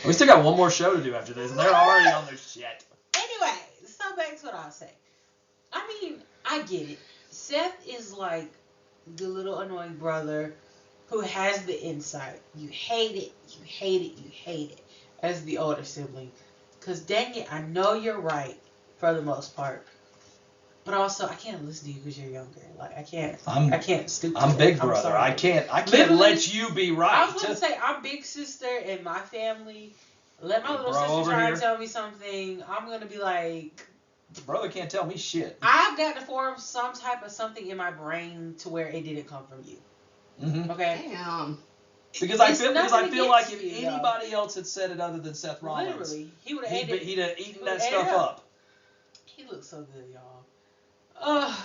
B: We still got one more show to do after this, and they're already on their shit.
C: Anyway, so back to what I was saying. I mean, I get it. Seth is like the little annoying brother who has the insight. You hate it, you hate it, you hate it as the older sibling. Because dang it, I know you're right for the most part. But also, I can't listen to you because you're younger. Like, I can't stoop to
B: I'm
C: it.
B: big brother.
C: Sorry.
B: I can't
C: Literally,
B: let you be right.
C: I was going to say, I'm big sister in my family. Let my little sister try and tell me something. I'm going to be like...
B: Brother can't tell me shit.
C: I've got to form some type of something in my brain to where it didn't come from you.
B: Mm-hmm.
C: Okay?
D: Damn.
B: Because I feel like if anybody else had said it other than Seth Rollins,
C: literally, he would
B: he'd have eaten that
C: ate
B: stuff
C: it
B: up.
C: He looks so good, y'all. I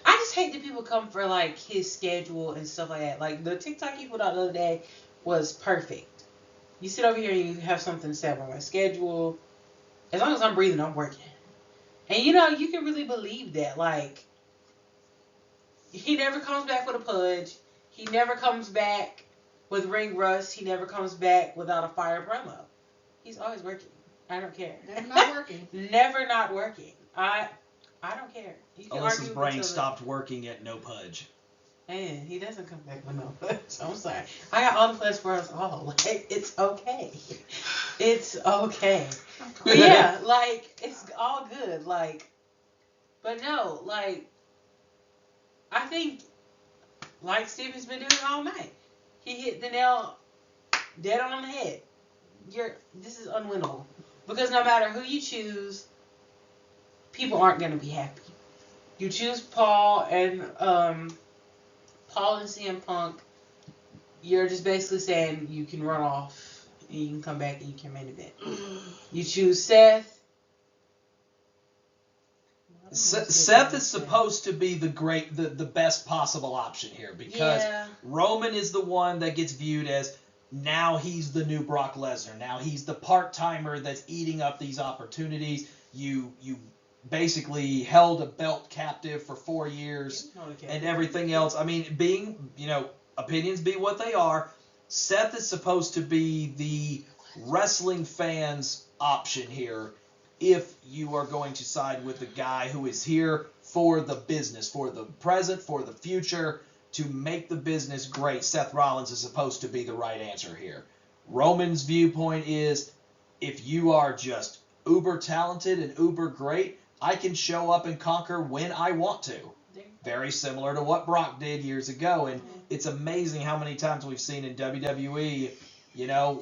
C: just hate that people come for like his schedule and stuff like that. Like the TikTok he put out the other day was perfect. You sit over here and you have something set on my schedule. As long as I'm breathing, I'm working. And you know, you can really believe that. Like, he never comes back with a pudge. He never comes back with ring rust. He never comes back without a fire promo. He's always working. I don't care.
D: Never not working.
C: Never not working. I don't care. You can
B: Alyssa's
C: argue
B: brain stopped working at no pudge.
C: And he doesn't come back with no pudge. I'm sorry. I got all the pledge for us all. Like, it's okay. It's okay. But yeah, like, it's all good. Like, but no, like, I think, like Steven's been doing all night. He hit the nail dead on the head. This is unwinnable. Because no matter who you choose, people aren't going to be happy. You choose Paul and CM Punk, you're just basically saying you can run off and you can come back and you can main event. You choose Seth.
B: Seth is supposed to be the best possible option here because Roman is the one that gets viewed as now he's the new Brock Lesnar. Now he's the part-timer that's eating up these opportunities. You basically held a belt captive for 4 years and everything else. I mean, opinions be what they are. Seth is supposed to be the wrestling fans' option here if you are going to side with the guy who is here for the business, for the present, for the future, to make the business great. Seth Rollins is supposed to be the right answer here. Roman's viewpoint is, if you are just uber talented and uber great, I can show up and conquer when I want to. Very similar to what Brock did years ago. And it's amazing how many times we've seen in WWE,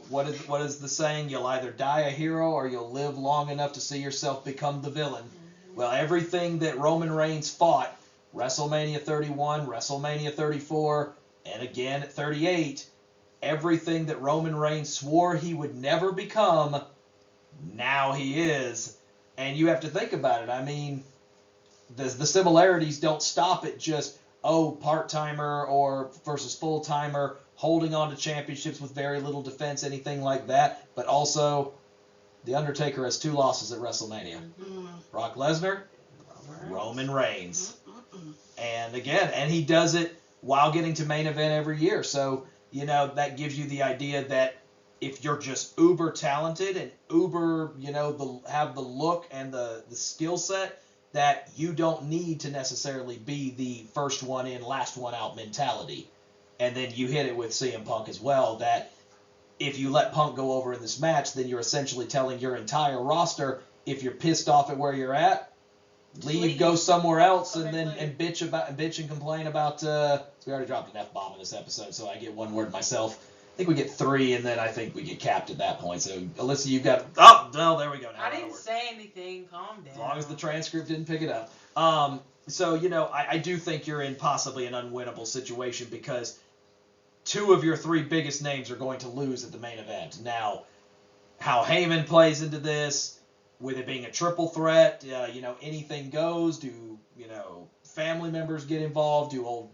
B: what is the saying? You'll either die a hero or you'll live long enough to see yourself become the villain. Well, everything that Roman Reigns fought, WrestleMania 31, WrestleMania 34, and again at 38, everything that Roman Reigns swore he would never become, now he is. And you have to think about it. I mean, the similarities don't stop at just, part-timer or versus full-timer, holding on to championships with very little defense, anything like that. But also, The Undertaker has 2 losses at WrestleMania. Brock Lesnar, Roman Reigns. And again, he does it while getting to main event every year. So, that gives you the idea that if you're just uber talented and uber, have the look and the skill set, that you don't need to necessarily be the first one in, last one out mentality. And then you hit it with CM Punk as well, that if you let Punk go over in this match, then you're essentially telling your entire roster, if you're pissed off at where you're at, leave, go somewhere else, and then bitch and complain about. We already dropped an F-bomb in this episode, so I get one word myself. I think we get 3, and then I think we get capped at that point. So, Alyssa, you've got... Oh, no, there we go. Now
C: I didn't say anything. Calm down.
B: As long as the transcript didn't pick it up. So, I do think you're in possibly an unwinnable situation because 2 of your 3 biggest names are going to lose at the main event. Now, how Heyman plays into this, with it being a triple threat, anything goes. Do, family members get involved? Do old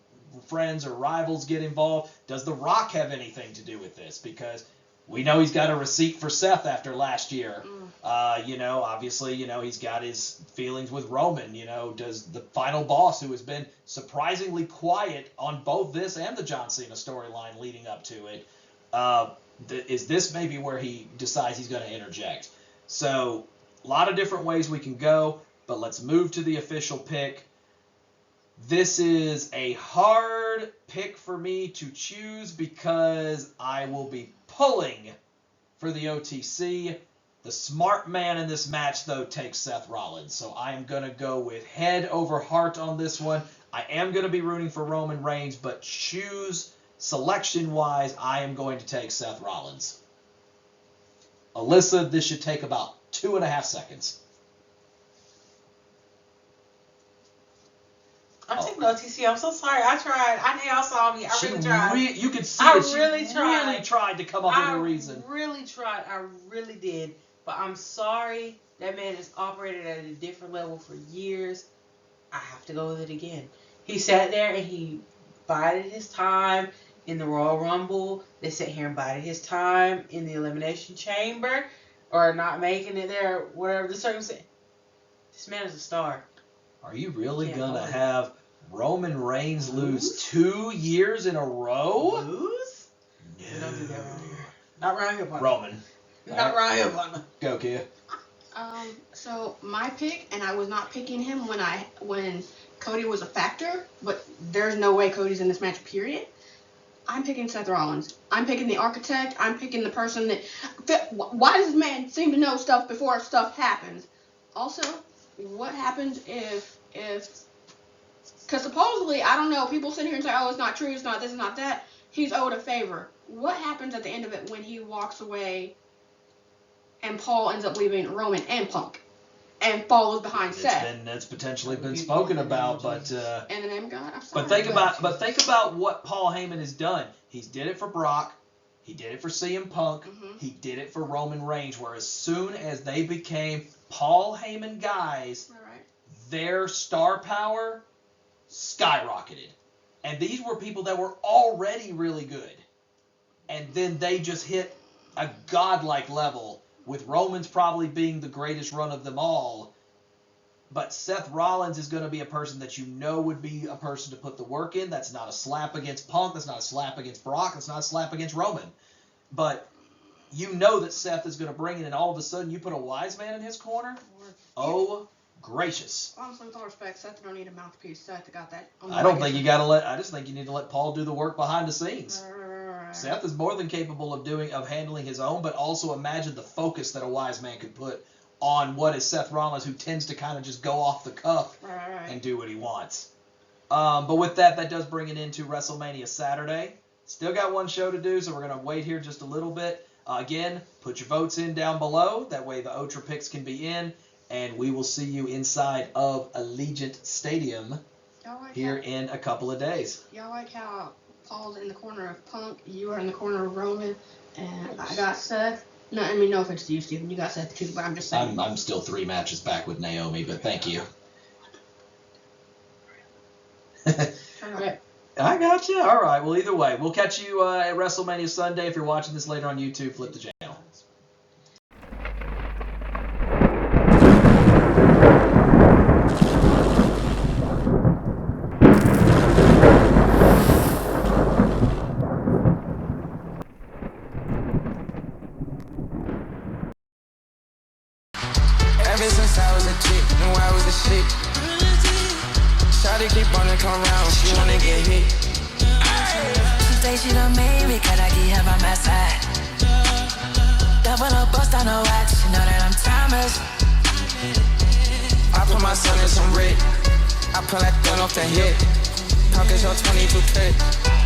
B: friends or rivals get involved? Does The Rock have anything to do with this? Because we know he's got a receipt for Seth after last year. Obviously, he's got his feelings with Roman. Does the final boss, who has been surprisingly quiet on both this and the John Cena storyline leading up to it, is this maybe where he decides he's going to interject? So, a lot of different ways we can go, but let's move to the official pick. This is a hard pick for me to choose because I will be pulling for the OTC. The smart man in this match, though, takes Seth Rollins. So I am going to go with head over heart on this one. I am going to be rooting for Roman Reigns, but choose selection-wise, I am going to take Seth Rollins. Alyssa, this should take about 2.5 seconds.
C: I'm taking OTC. I'm so sorry. I tried. I know y'all saw me. I really tried.
B: You could see
C: I
B: that
C: really
B: she
C: tried.
B: really tried to come up with a reason.
C: I really tried. I really did. But I'm sorry. That man has operated at a different level for years. I have to go with it again. He sat there and he bided his time in the Royal Rumble. They sat here and bided his time in the Elimination Chamber. Or not making it there, whatever the circumstance. This man is a star.
B: Are you really going to have Roman Reigns lose 2 years in a row?
C: Lose?
B: No.
C: Don't do that around here. Not around here, partner.
B: Roman.
C: Not around here, partner.
B: Go, Kia.
D: So my pick, and I was not picking him when Cody was a factor, but there's no way Cody's in this match, period. I'm picking Seth Rollins. I'm picking the architect. I'm picking the person that... Why does this man seem to know stuff before stuff happens? Also, what happens if... Because supposedly, I don't know, people sit here and say, oh, it's not true, it's not this, it's not that. He's owed a favor. What happens at the end of it when he walks away and Paul ends up leaving Roman and Punk and follows behind Seth?
B: It's potentially been spoken about, but...
D: And the name of God? I'm sorry.
B: But think about what Paul Heyman has done. He's did it for Brock. He did it for CM Punk.
D: Mm-hmm.
B: He did it for Roman Reigns, where as soon as they became Paul Heyman guys, their star power skyrocketed. And these were people that were already really good. And then they just hit a godlike level, with Roman's probably being the greatest run of them all. But Seth Rollins is going to be a person that you know would be a person to put the work in. That's not a slap against Punk. That's not a slap against Brock. That's not a slap against Roman. But you know that Seth is going to bring it, and all of a sudden you put a wise man in his corner? Oh, gracious.
D: Honestly, with all respect, Seth don't need a mouthpiece. Seth got that.
B: I don't think you got to I just think you need to let Paul do the work behind the scenes. Seth is more than capable of handling his own, but also imagine the focus that a wise man could put on what is Seth Rollins, who tends to kind of just go off the cuff and do what he wants. But with that does bring it into WrestleMania Saturday. Still got one show to do, so we're going to wait here just a little bit. Again, put your votes in down below. That way the OTRA picks can be in, and we will see you inside of Allegiant Stadium here in a couple of days.
D: Y'all like how Paul's in the corner of Punk, you are in the corner of Roman, and I got Seth. No, I mean, no offense to you, Steven. You got Seth too, but I'm just saying.
B: I'm still 3 matches back with Naomi, but thank you. I got you. All right. Well, either way, we'll catch you at WrestleMania Sunday. If you're watching this later on YouTube, flip the channel.
E: Ever since I was a kid, knew I was the shit. Shawty keep on to come round, she wanna get hit.
F: She say she done made me, cause I keep her by my side. Double up, bust on the wax, she know that I'm timeless.
E: I put my son in some red. I pull that gun off the hip. Talking your 22 clip.